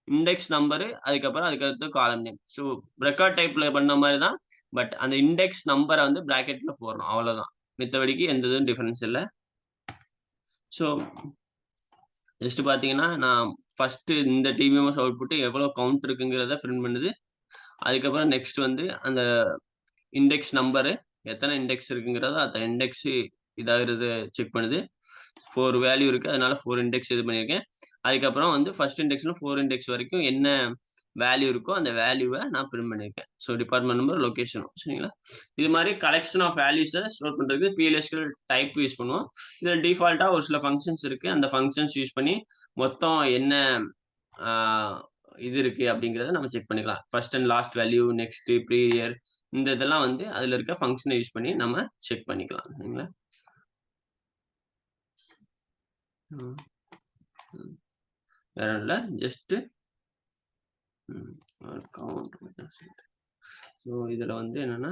இண்டெக்ஸ் நம்பரு, அதுக்கப்புறம் அதுக்கு அடுத்து காலம் நேம். ஸோ ரெக்கார்ட் டைப்ல பண்ண மாரி தான். பட் அந்த இண்டெக்ஸ் நம்பர வந்து பிராக்கெட்ல போடணும். அவ்வளோதான். மித்தபடிக்கு எந்த இதுவும் டிஃபரன்ஸ் இல்ல. ஸோ ஜஸ்ட் பார்த்தீங்கன்னா, நான் ஃபர்ஸ்ட் இந்த டிபிஎம்எஸ் அவுட்புட் எவ்வளோ கவுண்ட் இருக்குங்கிறத பிரிண்ட் பண்ணுது. அதுக்கப்புறம் நெக்ஸ்ட் வந்து அந்த இண்டெக்ஸ் நம்பரு எத்தன இண்டெக்ஸ் இருக்குங்கிறத அந்த இண்டெக்ஸ் இதாகுறத செக் பண்ணுது. 4 வேல்யூ இருக்கு. அதனால 4 இண்டெக்ஸ் இது பண்ணியிருக்கேன். அதுக்கப்புறம் வந்து ஃபர்ஸ்ட் இண்டெக்ஸ்ல 4 இண்டெக்ஸ் வரைக்கும் என்ன வேல்யூ இருக்கோ அந்த வேல்யூவை நான் பிரிண்ட் பண்ணியிருக்கேன். ஸோ டிபார்ட்மெண்ட் நம்பர், லொகேஷனும் சரிங்களா? இது மாதிரி கலெக்ஷன் ஆஃப் வேல்யூஸை ஸ்டோர் பண்றதுக்கு PLSQL டைப் யூஸ் பண்ணுவோம். இதுல டிஃபால்ட்டா ஒரு சில ஃபங்க்ஷன்ஸ் இருக்கு. அந்த ஃபங்க்ஷன்ஸ் யூஸ் பண்ணி மொத்தம் என்ன இது இருக்கு அப்படிங்கிறத நம்ம செக் பண்ணிக்கலாம். First and last value, next, ப்ரீவியர், இந்த இதெல்லாம் வந்து அதுல இருக்க ஃபங்க்ஷனை யூஸ் பண்ணி நம்ம செக் பண்ணிக்கலாம். சரிங்களா? வேற இல்ல, ஜஸ்ட் கவுண்ட். ஸோ இதுல வந்து என்னன்னா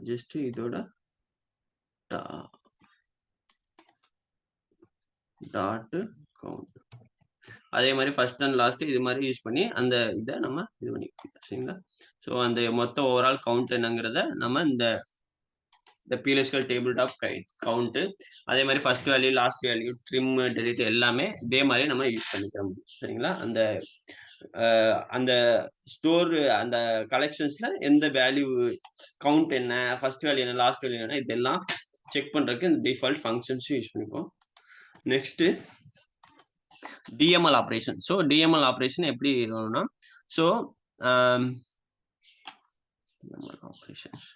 ஜஸ்ட் இதோட டாட் கவுண்ட், அதே மாதிரி ஃபர்ஸ்ட் அண்ட் லாஸ்ட் இது மாதிரி யூஸ் பண்ணி அந்த இதை நம்ம இது பண்ணிக்கலாம். சரிங்களா? ஸோ அந்த மொத்த ஓவரால் கவுண்ட் என்னங்கிறத நம்ம இந்த PLSQL டேபிள் டாப் கவுண்ட், அதே மாதிரி first value, last value, trim, delete எல்லாமே இதே மாதிரி நம்ம யூஸ் பண்ணிக்க முடியும். சரிங்களா? அந்த அந்த ஸ்டோர், அந்த கலெக்ஷன்ஸ்ல எந்த வேல்யூ, கவுண்ட் என்ன, ஃபர்ஸ்ட் வேல்யூ என்ன, லாஸ்ட் வேல்யூ என்ன, இதெல்லாம் செக் பண்றதுக்கு இந்த டிஃபால்ட் ஃபங்க்ஷன்ஸ் யூஸ் பண்ணிப்போம். Next DML operation. So DML operation எப்படி வரும்னா, so operations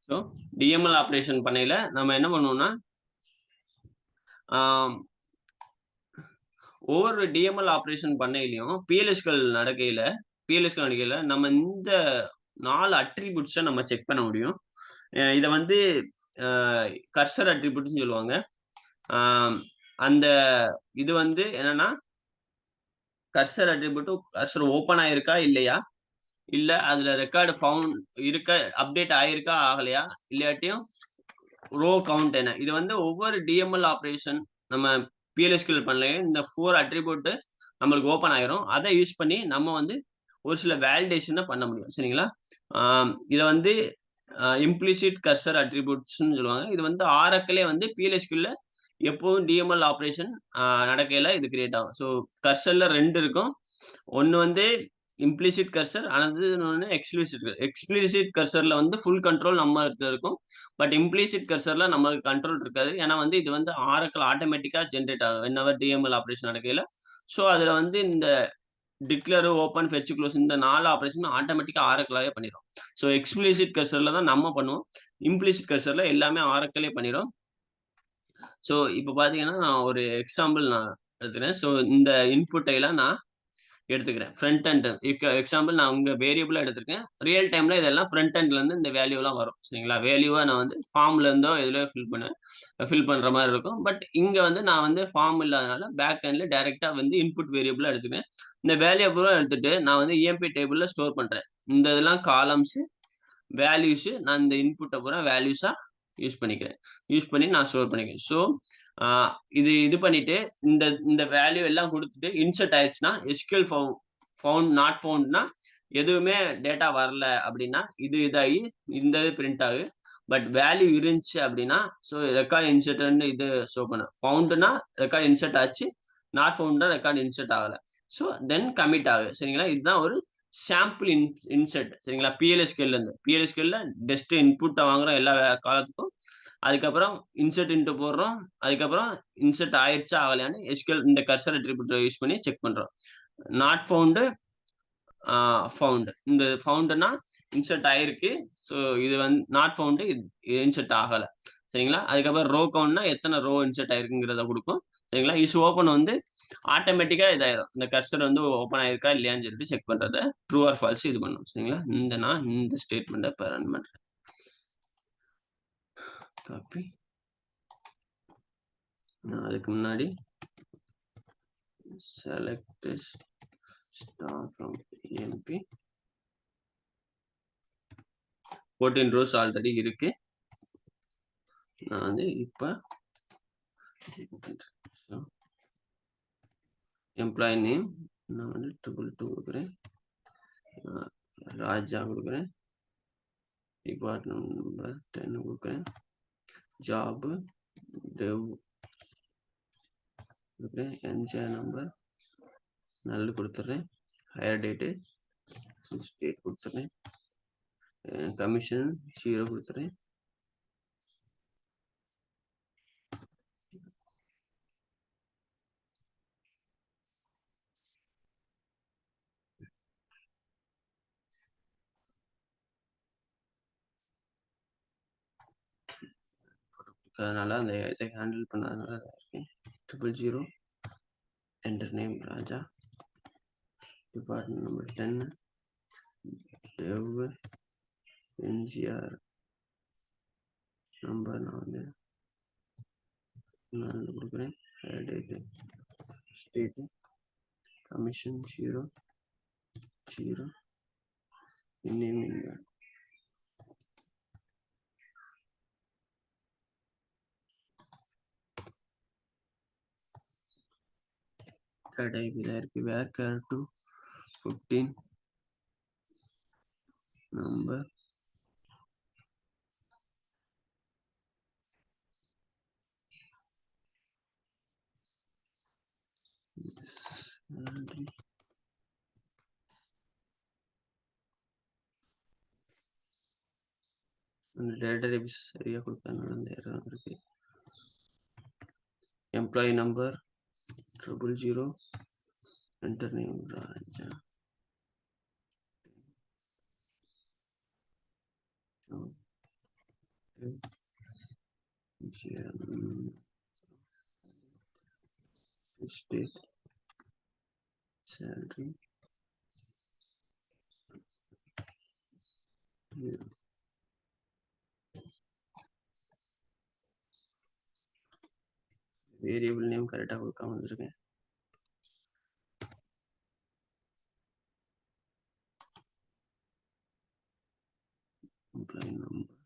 so DML operation பண்ணையில நம்ம என்ன பண்ணுவோம்னா, ஒவ்வொரு DML ஆப்ரேஷன் பண்ணையிலையும் PLSQL நடக்கையில நம்ம இந்த 4 அட்ரிபியூட்ஸை நம்ம செக் பண்ண முடியும். இதை வந்து கர்சர் அட்ரிபியூட்னு சொல்லுவாங்க. அந்த இது வந்து என்னன்னா, கர்சர் அட்ரிபியூட், கர்சர் ஓபன் ஆயிருக்கா இல்லையா, இல்ல அதுல ரெக்கார்டு ஃபவுண்ட் இருக்க, அப்டேட் ஆயிருக்கா ஆகலையா, இல்லாட்டியும் ரோ கவுண்ட் என்ன, இது வந்து ஒவ்வொரு DML ஆப்ரேஷன் நம்ம PLSQL பண்ணல இந்த 4 அட்ரிபியூட் நம்மளுக்கு ஓபன் ஆயிரும். அதை யூஸ் பண்ணி நம்ம வந்து ஒரு சில வேலிடேஷனை பண்ண முடியும். சரிங்களா? இதை வந்து இம்ப்ளிசிட் கர்சர் அட்ரிபியூட்ஸ்னு சொல்லுவாங்க. இது வந்து ஆரக்கிளே வந்து PLSQL எப்போதும் DML ஆப்ரேஷன் நடக்கையில இது கிரியேட் ஆகும். ஸோ கர்சர்ல 2 இருக்கும். ஒன்னு வந்து இம்ப்ளிசிட் கர்சர், அனது எக்ஸ்பிளிசிட் கர்சர்ல வந்து ஃபுல் கண்ட்ரோல் நம்ம இருக்கும். பட் இம்ப்ளிசிட் கர்சர்ல நம்மளுக்கு கண்ட்ரோல் இருக்காது. ஏன்னா வந்து இது வந்து ஆரக்கிள் ஆட்டோமேட்டிக்கா ஜென்ரேட் ஆகும் whenever DML ஆப்ரேஷன் நடக்கையில. ஸோ அதுல வந்து இந்த டிக்ளேர், ஓப்பன், ஃபெட்ச், க்ளோஸ் இந்த 4 ஆப்ரேஷன் ஆட்டோமேட்டிக்கா ஆரக்கிளாவே பண்ணிரும். ஸோ எக்ஸ்பிளிசிட் கர்சர்ல தான் நம்ம பண்ணுவோம். இம்ப்ளிசிட் கர்சர்ல எல்லாமே ஆரக்கிளே பண்ணிரும். ஸோ இப்போ பாத்தீங்கன்னா நான் ஒரு எக்ஸாம்பிள் நான் எடுத்துக்கிறேன். ஸோ இந்த இன்புட்டை எல்லாம் நான் எடுத்துக்கிறேன். ஃப்ரண்ட் எண்ட் எக்ஸாம்பிள் நான் உங்க வேரியபிளா எடுத்திருக்கேன். ரியல் டைம்ல இதெல்லாம் ஃப்ரண்ட் எண்ட்ல இருந்து இந்த வேல்யூலாம் வரும். சரிங்களா? வேல்யூவா நான் வந்து ஃபார்ம்ல இருந்தோ இதுல ஃபில் பண்ற மாதிரி இருக்கும். பட் இங்க வந்து நான் வந்து ஃபார்ம் இல்லாதனால பேக் எண்ட்ல டைரக்டா வந்து இன்புட் வேரியபிளா எடுத்துக்கிறேன். இந்த வேல்யூ பூரா எடுத்துட்டு நான் வந்து EMP டேபிள்ல ஸ்டோர் பண்றேன். இந்த இதெல்லாம் காலம்ஸ், வேல்யூஸ், நான் இந்த இன்புட்டை பூரா வேல்யூஸா யூஸ் பண்ணிக்கிறேன். யூஸ் பண்ணி நான் ஸ்டோர் பண்ணிக்கிறேன். ஸோ இது பண்ணிட்டு இந்த இந்த வேல்யூ எல்லாம் கொடுத்துட்டு இன்சர்ட் ஆயிடுச்சுன்னா, SQL ஃபவுண்ட் நாட் ஃபவுண்ட்னா எதுவுமே டேட்டா வரல அப்படின்னா இது இதாகி இந்த இது பிரிண்ட் ஆகு. பட் வேல்யூ இருந்துச்சு அப்படின்னா, ஸோ ரெக்கார்ட் இன்சர்ட்னு இது ஷோ பண்ண. ஃபவுண்ட்னா ரெக்கார்ட் இன்சர்ட் ஆச்சு, நாட் ஃபவுண்ட்னா ரெக்கார்ட் இன்சர்ட் ஆகல. ஸோ தென் கமிட் ஆகுது. சரிங்களா? இதுதான் ஒரு சாம்பிள் இன்சர்ட். சரிங்களா? PLSQL இருந்து PLSQL டெஸ்ட் இன்புட்டை வாங்குறோம் எல்லா காலத்துக்கும். அதுக்கப்புறம் இன்சர்ட் இன்டு போடுறோம். அதுக்கப்புறம் இன்சர்ட் ஆயிருச்சா ஆகலையான்னு SQL இந்த கர்சர் அட்ரிபியூட் யூஸ் பண்ணி செக் பண்றோம். Not found, found. இந்த ஃபவுண்ட்னா இன்சர்ட் ஆயிருக்கு. ஸோ இது வந்து நாட் ஃபவுண்ட், இன்சர்ட் ஆகல. சரிங்களா? அதுக்கப்புறம் ரோ கவுண்ட்னா எத்தனை ரோ இன்சர்ட் ஆயிருக்குங்கிறத கொடுக்கும். சரிங்களா? இஸ் ஓப்பன் வந்து ஆட்டோமேட்டிக்கா இதாயிரும். இந்த கர்சர் வந்து ஓப்பன் ஆயிருக்கா இல்லையான்னு சொல்லிட்டு செக் பண்றத ட்ரூ ஆர் ஃபால்ஸ் இது பண்ணும். சரிங்களா? நான் இந்த ஸ்டேட்மெண்ட்டை இப்போ ரன் பண்றேன். காப்பி. அதுக்கு முன்னாடி select Star from EMP. 14 rows already இருக்கு. நான் வந்து இப்ப எம்ப்ளாயி நேம் நான் வந்து 222 கொடுக்குறேன். ராஜா கொடுக்குறேன். டிபார்ட்மெண்ட் நம்பர் 10 கொடுக்குறேன். ஜாப் டெவ் கொடுக்குறேன். என்ஜிஆர் நம்பர் நல்ல கொடுத்துட்றேன். ஹையர் டேட்டு 68 கொடுத்துட்றேன். கமிஷன் 0 கொடுத்துட்றேன். அதனால அந்த இதை ஹேண்டில் பண்ணாதனால இருக்கு. 000 enter name Raja. Department number 10 dev MGR number நான் வந்து நான் கொடுக்குறேன். Date state commission 0 naming type இதாக இருக்குது. வேர்க்கர் டு 15 நம்பர் அந்த டேட்டா டைப்ஸ் சரியாக கொடுத்தனால அந்த எரர் இருக்கு. Employee number 000 enter name Raja. State salary variable name கரெக்டாக கொடுக்காம வந்திருக்கேன். Employee number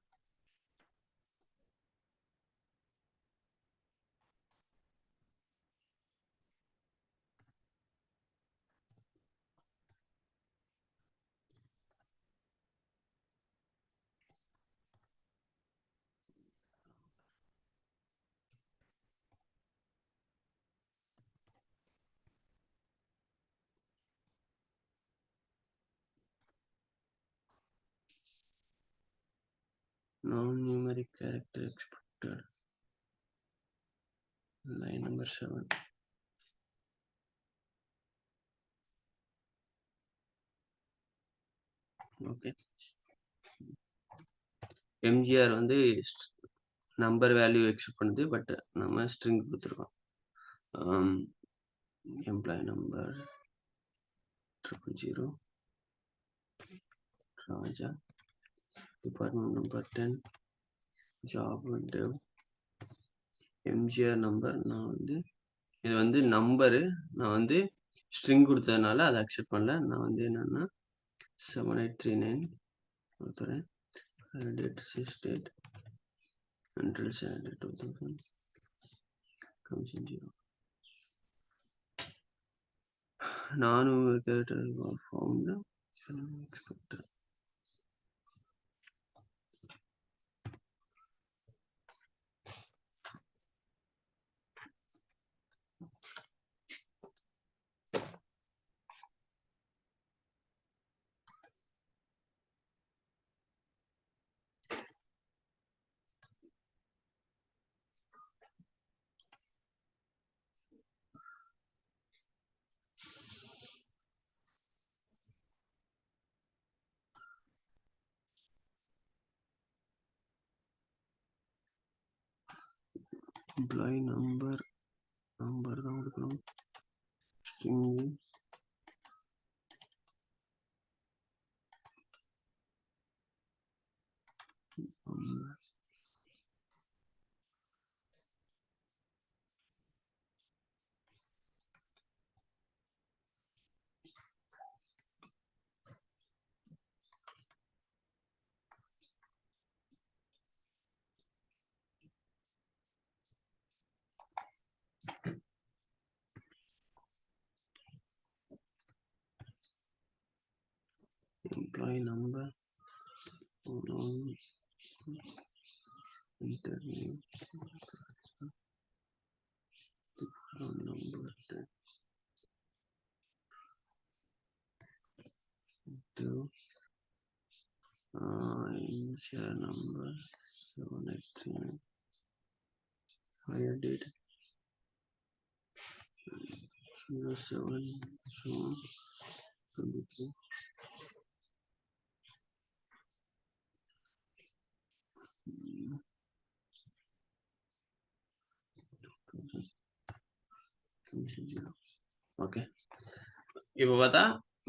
non-numeric character expected. Line number 7. Okay. MGR வந்து நம்பர் வேல்யூ எக்ஸ்பெக்ட் பண்ணுது. பட் நம்ம ஸ்ட்ரிங் கொடுத்துருக்கோம். Employee number 000 Raja. Department number 10 job dev MGR number நான் வந்து இது வந்து நம்பரு நான் வந்து ஸ்ட்ரிங் கொடுத்ததுனால அதை அக்செப்ட் பண்ணல. நான் வந்து என்னன்னா 7839 கொடுத்துறேன். Date state until Saturday 2000 commission 0. நானும் character found expected. Employee number தான் கொடுக்கணும். String employee number, interview number, to initial number 783, hire date 07 June 23. Okay, இப்போ பார்த்தா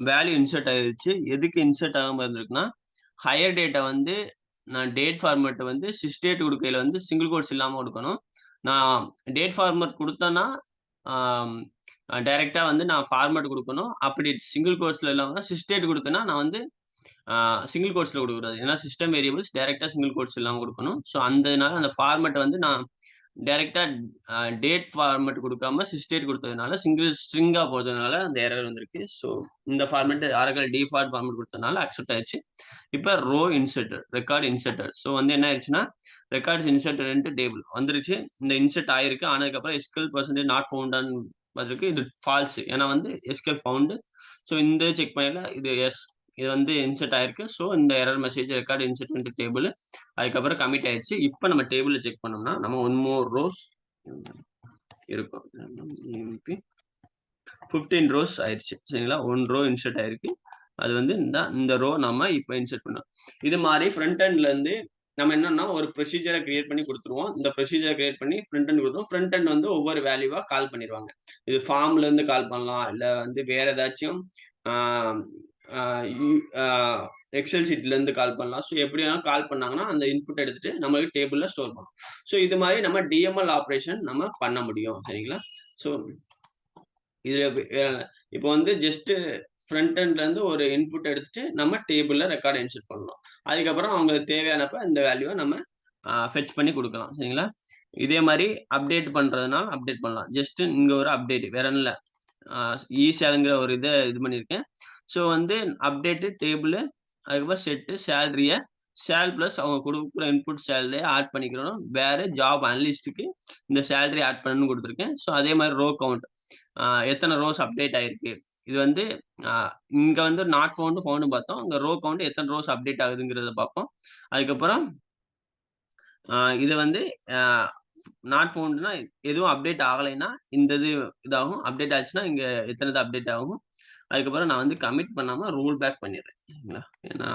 வேல்யூ இன்சர்ட் ஆயிருச்சு. எதுக்கு இன்சர்ட் ஆகாம இருந்திருக்குன்னா, ஹையர் டேட்டா வந்து நான் டேட் ஃபார்மேட் வந்து சிஸ்டேட் குடுக்கையில வந்து சிங்கிள் கோட்ஸ் இல்லாம குடுக்கணும். நான் டேட் ஃபார்மேட் குடுத்தேன்னா, ஆம் டைரக்ட்டா வந்து நான் ஃபார்மேட் குடுக்கணும். அப்படி சிங்கிள் கோட்ஸ்ல இல்லாம சிஸ்டேட் குடுத்தேன்னா, நான் வந்து சிங்கிள் கோட்ஸ்ல குடுக்கக்கூடாது. ஏன்னா சிஸ்டம் வேரியபிள்ஸ் டைரக்ட்டா சிங்கிள் கோட்ஸ் இல்லாம குடுக்கணும். ஸோ அந்தனால அந்த ஃபார்மேட்ட வந்து நான் டைரக்ட்டா டேட் ஃபார்மேட் குடுக்காம சிஸ்டேட் குடுத்ததுனால சிங்கிள் ஸ்ட்ரிங்கா போட்டதுனால அந்த எரர் வந்திருக்கு. ஸோ இந்த ஃபார்மேட் ஆரக்கிள் டிஃபால்ட் ஃபார்மேட் குடுத்ததுனால அக்செப்ட் ஆயிருச்சு. இப்ப row inserted, record inserted. So வந்து என்ன ஆயிருச்சுன்னா, ரெக்கார்ட்ஸ் இன்சர்ட்டட் இன்டு டேபிள் வந்துருச்சு. இந்த இன்சர்ட் ஆயிருக்கு. ஆனதுக்கப்புறம் எஸ்கியூஎல் பெர்சன்டேஜ் நாட் ஃபவுண்டான்னு வந்திருக்கு. இது ஃபால்ஸ். ஏன்னா வந்து எஸ்கியூஎல் ஃபவுண்ட். ஸோ இந்த செக் பண்ணல இது எஸ். இது வந்து இன்சர்ட் ஆயிருக்கு. ஸோ இந்த error message record insert into table. அதுக்கப்புறம் கமிட் ஆயிடுச்சு. இப்ப நம்ம டேபிள்ல செக் பண்ணோம்னா, நம்ம ஒன் மோர் ரோஸ் இருக்கும். 15 ரோஸ் ஆயிருச்சு. சரிங்களா? 1 ரோ இன்சர்ட் ஆயிருக்கு. அது வந்து இந்த ரோ நம்ம இப்ப இன்சர்ட் பண்ணோம். இது மாரி ஃப்ரண்ட் எண்ட்ல இருந்து நம்ம என்னன்னா ஒரு ப்ரொசீஜர கிரியேட் பண்ணி குடுத்துருவோம். இந்த ப்ரொசீஜர கிரியேட் பண்ணி ஃப்ரண்ட் எண்ட் குடுத்துருவோம். ஃப்ரண்ட் எண்ட் வந்து ஒவ்வொரு வேல்யூவா கால் பண்ணிருவாங்க. இது ஃபார்ம்ல இருந்து கால் பண்ணலாம். இல்ல வந்து வேற ஏதாச்சும் ஆ ஆ யு ஆ எக்ஸெல் ஷீட்ல இருந்து கால் பண்ணலாம். ஸோ எப்படி வேணாலும் கால் பண்ணாங்கன்னா, அந்த இன்புட் எடுத்துட்டு நம்மளுக்கு டேபிள்ல ஸ்டோர் பண்ணணும். ஸோ இது மாரி நம்ம டிஎம்எல் ஆப்பரேஷன் நம்ம பண்ண முடியும். சரிங்களா? ஸோ இதுல இப்போ வந்து ஜஸ்ட் ஃப்ரண்ட் எண்ட்ல இருந்து ஒரு இன்புட் எடுத்துட்டு நம்ம டேபிள்ல ரெக்கார்ட் இன்சர்ட் பண்ணலாம். அதுக்கப்புறம் அவங்களுக்கு தேவையானப்ப இந்த வேல்யூவ நம்ம ஃபெட்ச் பண்ணி குடுக்கலாம். சரிங்களா? இதே மாரி அப்டேட் பண்றதுனால அப்டேட் பண்ணலாம். ஜஸ்ட் இங்க ஒரு அப்டேட் வேற ஒண்ணும் இல்ல. ஈஸியாங்கிற ஒரு இது பண்ணியிருக்கேன். ஸோ வந்து அப்டேட் டேபிள் அதுக்கப்புறம் செட் சேலரிய சேல் பிளஸ் அவங்க குடுக்குற இன்புட் சேலரிய ஆட் பண்ணிக்கிறணும். வேற ஜாப் அனலிஸ்ட்க்கு இந்த சேலரி ஆட் பண்ணணும்னு குடுத்துருக்கேன். ஸோ அதே மாரி ரோ கவுண்ட் எத்தன ரோஸ் அப்டேட் ஆயிருக்கு. இது வந்து அ இங்க வந்து நாட் ஃபவுண்ட் பார்த்தோம். அங்க ரோ கவுண்ட் எத்தன ரோஸ் அப்டேட் ஆகுதுங்கிறத பார்ப்போம். அதுக்கப்புறம் இது வந்து அ நாட் ஃபவுண்ட்னா எதுவும் அப்டேட் ஆகலைன்னா, இந்த இதாகும். அப்டேட் ஆச்சுன்னா, இங்க எத்தனது அப்டேட் ஆகும். அதுக்கப்புறம் நான் வந்து கமிட் பண்ணாம ரோல் பேக் பண்ணிடுறேன். சரிங்களா? ஏன்னா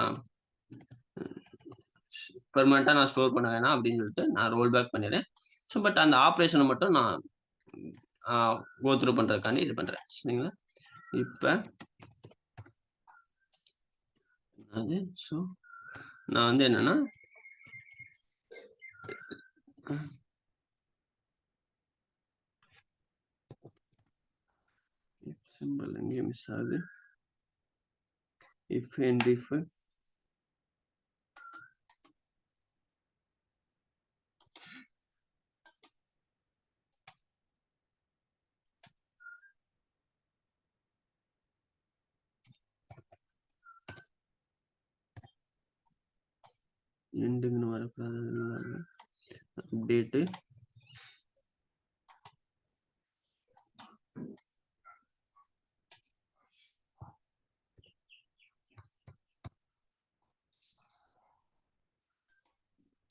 பெர்மனன்ட்டா நான் ஸ்டோர் பண்ண வேணாம் அப்படின்னு சொல்லிட்டு நான் ரோல் பேக் பண்ணிடுறேன். ஸோ பட் அந்த ஆப்பரேஷன மட்டும் நான் ஆ கோ த்ரூ பண்றதுக்காண்டி இது பண்றேன். சரிங்களா? இப்ப அது ஸோ நான் வந்து என்னன்னா சிம்பிள் எங்கேயும் மிஸ் ஆகுது. இஃப் அண்ட் இஃப் 2ன்னு வரக்கூடாது. அப்டேட்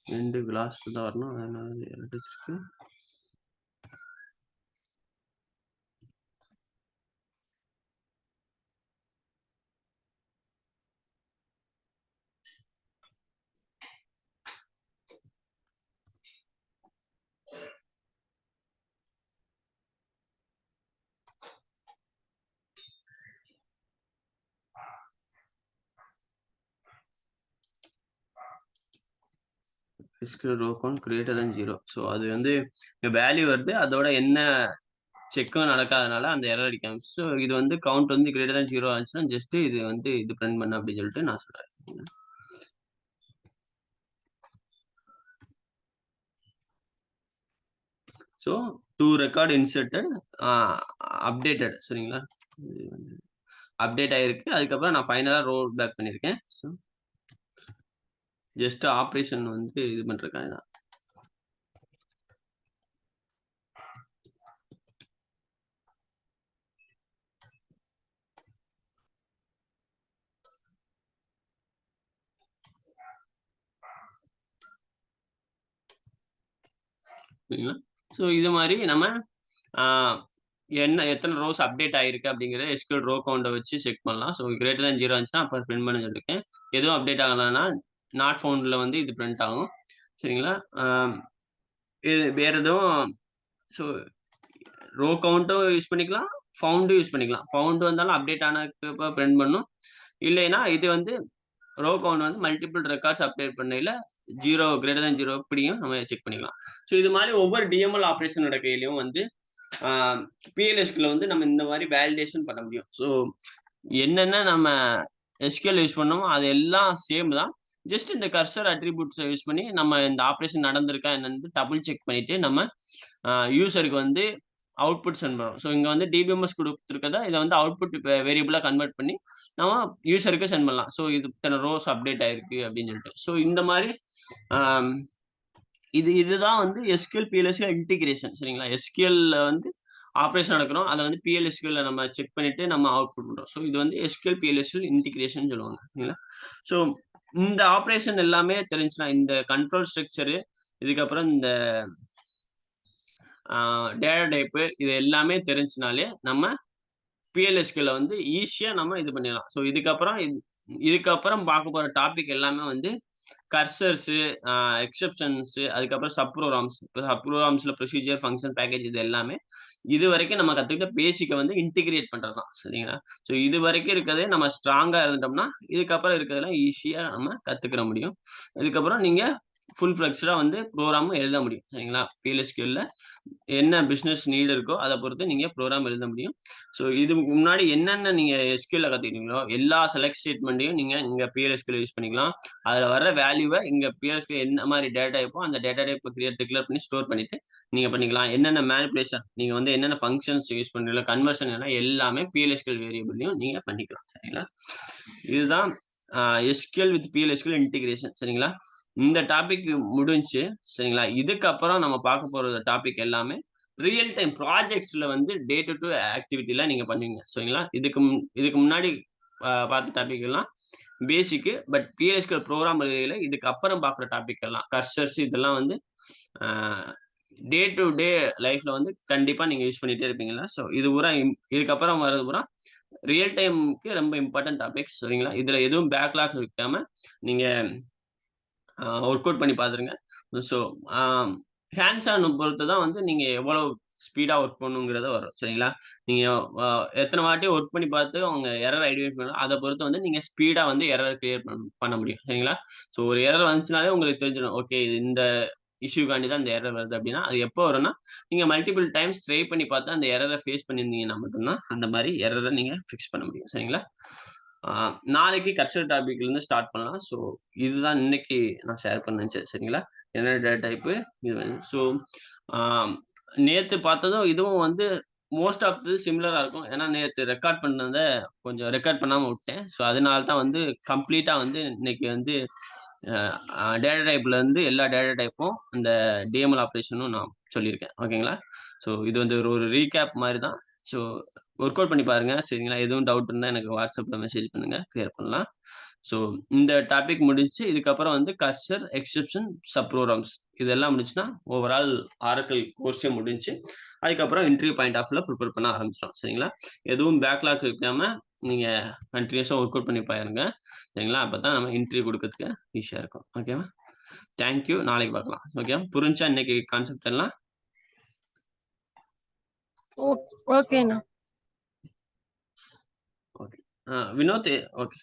2க்கு லாஸ்ட் தான் வரணும். அதனால எரர் வச்சிருக்கு. Row count greater than 0. So அது வந்து வேல்யூ வருது. அதோட என்ன செக்கும் நடக்காதனால அந்த எரர் அடிக்காம. ஸோ இது வந்து கவுண்ட் வந்து கிரேட்டர் தென் 0 ஆச்சுன்னா ஜஸ்ட் இது வந்து இது பிரிண்ட் பண்ணு அப்படின்னு சொல்லிட்டு நான் சொல்றேன். So two record inserted updated. சரிங்களா? அப்டேட் ஆயிருக்கு. அதுக்கப்புறம் நான் ஃபைனலா ரோல் பேக் பண்ணியிருக்கேன். ஸோ ஜஸ்ட் ஆப்ரேஷன் வந்து இது பண்றதுக்காக தான். சரிங்களா? ஸோ இது மாதிரி நம்ம எத்தனை ரோஸ் அப்டேட் ஆயிருக்கு அப்படிங்கிறத எஸ்கியூஎல் ரோ கவுண்ட வச்சு செக் பண்ணலாம். ஸோ கிரேட்டர் தேன் 0 இருந்துச்சுன்னா அப்ப பிரிண்ட் பண்ண சொல்லியிருக்கேன். எதுவும் அப்டேட் ஆகலன்னா நாட் ஃபவுண்ட்ல வந்து இது பிரிண்ட் ஆகும். சரிங்களா? இது வேற எதுவும் ஸோ ரோ கவுண்ட்டும் யூஸ் பண்ணிக்கலாம், ஃபவுண்டும் யூஸ் பண்ணிக்கலாம். ஃபவுண்ட் வந்தாலும் அப்டேட் ஆனதுக்கு பிரிண்ட் பண்ணும். இல்லைன்னா இது வந்து ரோ கவுண்ட் வந்து மல்டிபிள் ரெக்கார்ட்ஸ் அப்டேட் பண்ணையில 0 கிரேட்டர் தேன் 0 இப்படியும் நம்ம செக் பண்ணிக்கலாம். ஸோ இது மாதிரி ஒவ்வொரு டிஎம்எல் ஆப்ரேஷன் நடக்கையிலையும் வந்து பிஎல்எஸ்கியூல வந்து நம்ம இந்த மாதிரி வேலிடேஷன் பண்ண முடியும். ஸோ என்னென்ன நம்ம எஸ்கியூஎல் யூஸ் பண்ணோமோ அது எல்லாம் சேம் தான். ஜஸ்ட் இந்த கர்சர் அட்ரிபியூட்ஸை யூஸ் பண்ணி நம்ம இந்த ஆப்ரேஷன் நடந்திருக்கா என்னன்னு டபுள் செக் பண்ணிட்டு நம்ம யூசருக்கு வந்து அவுட்புட் சென்ட் பண்ணுறோம். ஸோ இங்கே வந்து டிபிஎம்எஸ் கொடுத்துருக்கதா இதை வந்து அவுட்புட் வேரியபிளாக கன்வெர்ட் பண்ணி நம்ம யூசருக்கு சென்ட் பண்ணலாம். ஸோ இது இத்தனை ரோஸ் அப்டேட் ஆயிருக்கு அப்படின்னு சொல்லிட்டு. ஸோ இந்த மாதிரி இதுதான் வந்து எஸ்கியூஎல் பிஎல்எஸ்கியூஎல் இன்டிகிரேஷன். சரிங்களா? எஸ்கியூஎல்ல வந்து ஆப்ரேஷன் நடக்கணும். அதை வந்து பிஎல்எஸ்கியூஎல்ல நம்ம செக் பண்ணிட்டு நம்ம அவுட்புட் பண்றோம். ஸோ இது வந்து எஸ்கியூஎல் பிஎல்எஸ்கியூஎல் இன்டிகிரேஷன் சொல்லுவாங்க. சரிங்களா? ஸோ இந்த ஆப்ரேஷன் எல்லாமே தெரிஞ்சுன்னா இந்த கண்ட்ரோல் ஸ்ட்ரக்சரு, இதுக்கப்புறம் இந்த டேட்டா டைப்பு இது எல்லாமே தெரிஞ்சுனாலே நம்ம பிஎல்எஸ்கியூல வந்து ஈஸியா நம்ம இது பண்ணிடலாம். ஸோ இதுக்கப்புறம் பார்க்க போற டாபிக் எல்லாமே வந்து கர்சர்ஸ், எக்ஸெப்ஷன்ஸ், அதுக்கப்புறம் சப் ப்ரோக்ராம்ஸ்ல ப்ரொசீஜர், ஃபங்க்ஷன், பேக்கேஜ் இது எல்லாமே இது வரைக்கும் நம்ம கத்துக்கிட்ட பேசிக்கை வந்து இன்டிகிரேட் பண்றது தான். சரிங்களா? ஸோ இது வரைக்கும் இருக்கிறதே நம்ம ஸ்ட்ராங்கா இருந்துட்டோம்னா இதுக்கப்புறம் இருக்கிறதெல்லாம் ஈஸியா நம்ம கத்துக்கிற முடியும். இதுக்கப்புறம் நீங்க ஃபுல் ஃபிளெக்ஸ்டா வந்து ப்ரோக்ராமும் எழுத முடியும். சரிங்களா? பிஎல்எஸ்கியூல என்ன பிசினஸ் நீட் இருக்கோ அதை பொறுத்து நீங்க ப்ரோக்ராம் எழுத முடியும். ஸோ இதுக்கு முன்னாடி என்னென்ன நீங்க எஸ்கியூஎல்ல கத்துக்கிட்டீங்களோ எல்லா செலக்ட் ஸ்டேட்மெண்ட்டையும் நீங்க இங்க பிஎல்எஸ்கியூல யூஸ் பண்ணிக்கலாம். அதுல வர வேல்யூவை இங்க பிஎல்எஸ்கியூ என்ன மாதிரி டேட்டா டைப்போ அந்த டேட்டா டைப் டிக்ளேர் பண்ணி ஸ்டோர் பண்ணிட்டு நீங்க பண்ணிக்கலாம். என்னென்ன மேனிபுலேஷன் நீங்க வந்து என்னென்ன ஃபங்க்ஷன்ஸ் யூஸ் பண்றீங்களோ, கன்வர்ஷன் எல்லாமே பிஎல்எஸ்கியூஎல் வேரியபிள்லையும் நீங்க பண்ணிக்கலாம். சரிங்களா? இதுதான் எஸ்கியூஎல் வித் பிஎல்எஸ்கியூஎல் இன்டிகிரேஷன். சரிங்களா? இந்த டாபிக் முடிஞ்சு. சரிங்களா? இதுக்கப்புறம் நம்ம பார்க்க போற டாபிக் எல்லாமே ரியல் டைம் ப்ராஜெக்ட்ஸ்ல வந்து டே டு டே ஆக்டிவிட்டில நீங்க பண்ணுவீங்க. சரிங்களா? இதுக்கு முன்னாடி பார்த்த டாபிக் எல்லாம் பேசிக். பட் பிஎல்எஸ்கியூஎல் ப்ரோக்ராம் எழுதியில இதுக்கு அப்புறம் பார்க்குற டாபிக் எல்லாம் கர்சர்ஸ் இதெல்லாம் வந்து டே டு டே லைஃப்ல வந்து கண்டிப்பா நீங்க யூஸ் பண்ணிட்டே இருப்பீங்களா? ஸோ இதுக்கப்புறம் வர்றது பூரா ரியல் டைமுக்கு ரொம்ப இம்பார்ட்டன்ட் டாபிக்ஸ். சரிங்களா? இதுல எதுவும் பேக்லாக் வைக்காம நீங்க ஒர்க் அவுட் பண்ணி பார்த்துருங்க. ஸோ ஹேண்ட்ஸ் ஆன் பொறுத்து தான் வந்து நீங்க எவ்வளவு ஸ்பீடா ஒர்க் பண்ணணுங்கிறத வரும். சரிங்களா? நீங்க எத்தனை வாட்டி ஒர்க் பண்ணி பார்த்து அவங்க எரர் ஐடென்டிஃபை பண்ணலாம் அதை பொறுத்து வந்து நீங்க ஸ்பீடா வந்து எரர் கிளியர் பண்ண முடியும். சரிங்களா? ஸோ ஒரு எரர் வந்துச்சுனாலே உங்களுக்கு தெரிஞ்சிடும். ஓகே இந்த இஷ்யூக்காண்டி தான் இந்த எரர் வருது அப்படின்னா அது எப்போ வரும்னா நீங்க மல்டிபிள் டைம்ஸ் ட்ரை பண்ணி பார்த்து அந்த எரரை ஃபேஸ் பண்ணியிருந்தீங்கன்னா மட்டும்தான் அந்த மாதிரி எரரை நீங்க ஃபிக்ஸ் பண்ண முடியும். சரிங்களா? நாளைக்கு கர்சர் டாபிக்ல இருந்து ஸ்டார்ட் பண்ணலாம். ஸோ இதுதான் இன்னைக்கு நான் ஷேர் பண்ண நினைச்சேன். சரிங்களா? என்ன டேட்டா டைப்பு இது. ஸோ நேத்து பார்த்ததும் இதுவும் வந்து மோஸ்ட் ஆஃப் இது சிமிலரா இருக்கும். ஏன்னா நேத்து ரெக்கார்ட் பண்ணதை கொஞ்சம் ரெக்கார்ட் பண்ணாம விட்டேன். ஸோ அதனால தான் வந்து கம்ப்ளீட்டா வந்து இன்னைக்கு வந்து டேட்டா டைப்ல இருந்து எல்லா டேட்டா டைப்பும் இந்த டிஎம்எல் ஆப்ரேஷனும் நான் சொல்லியிருக்கேன். ஓகேங்களா? ஸோ இது வந்து ஒரு ரீகேப் மாதிரி தான். ஸோ ஒர்க் அவுட் பண்ணி பாருங்க. சரிங்களா? எதுவும் டவுட் இருந்தால் எனக்கு வாட்ஸ்அப்ல மெசேஜ் பண்ணுங்க, கிளியர் பண்ணலாம். ஸோ இந்த டாபிக் முடிஞ்சு இதுக்கப்புறம் வந்து கர்சர், எக்ஸெப்ஷன், சப் ப்ரோக்ராம்ஸ் இதெல்லாம் முடிச்சுன்னா ஓவரால் ஆரக்கிள் கோர்ஸே முடிஞ்சு அதுக்கப்புறம் இன்டர்வியூ பாயிண்ட் ஆஃப் வியூல ப்ரிப்பேர் பண்ண ஆரம்பிச்சிடும். சரிங்களா? எதுவும் பேக்லாக் வைக்காம நீங்க கண்டினியூஸா ஒர்க் அவுட் பண்ணி பாருங்க. சரிங்களா? அப்பதான் நம்ம இன்டர்வியூ கொடுக்கறதுக்கு ஈஸியா இருக்கும். ஓகேவா? தேங்க்யூ. நாளைக்கு பார்க்கலாம். ஓகே புரிஞ்சா இன்னைக்கு கான்செப்ட் எல்லாம்? ஓகேண்ணா. ஓகே வினோத். ஓகே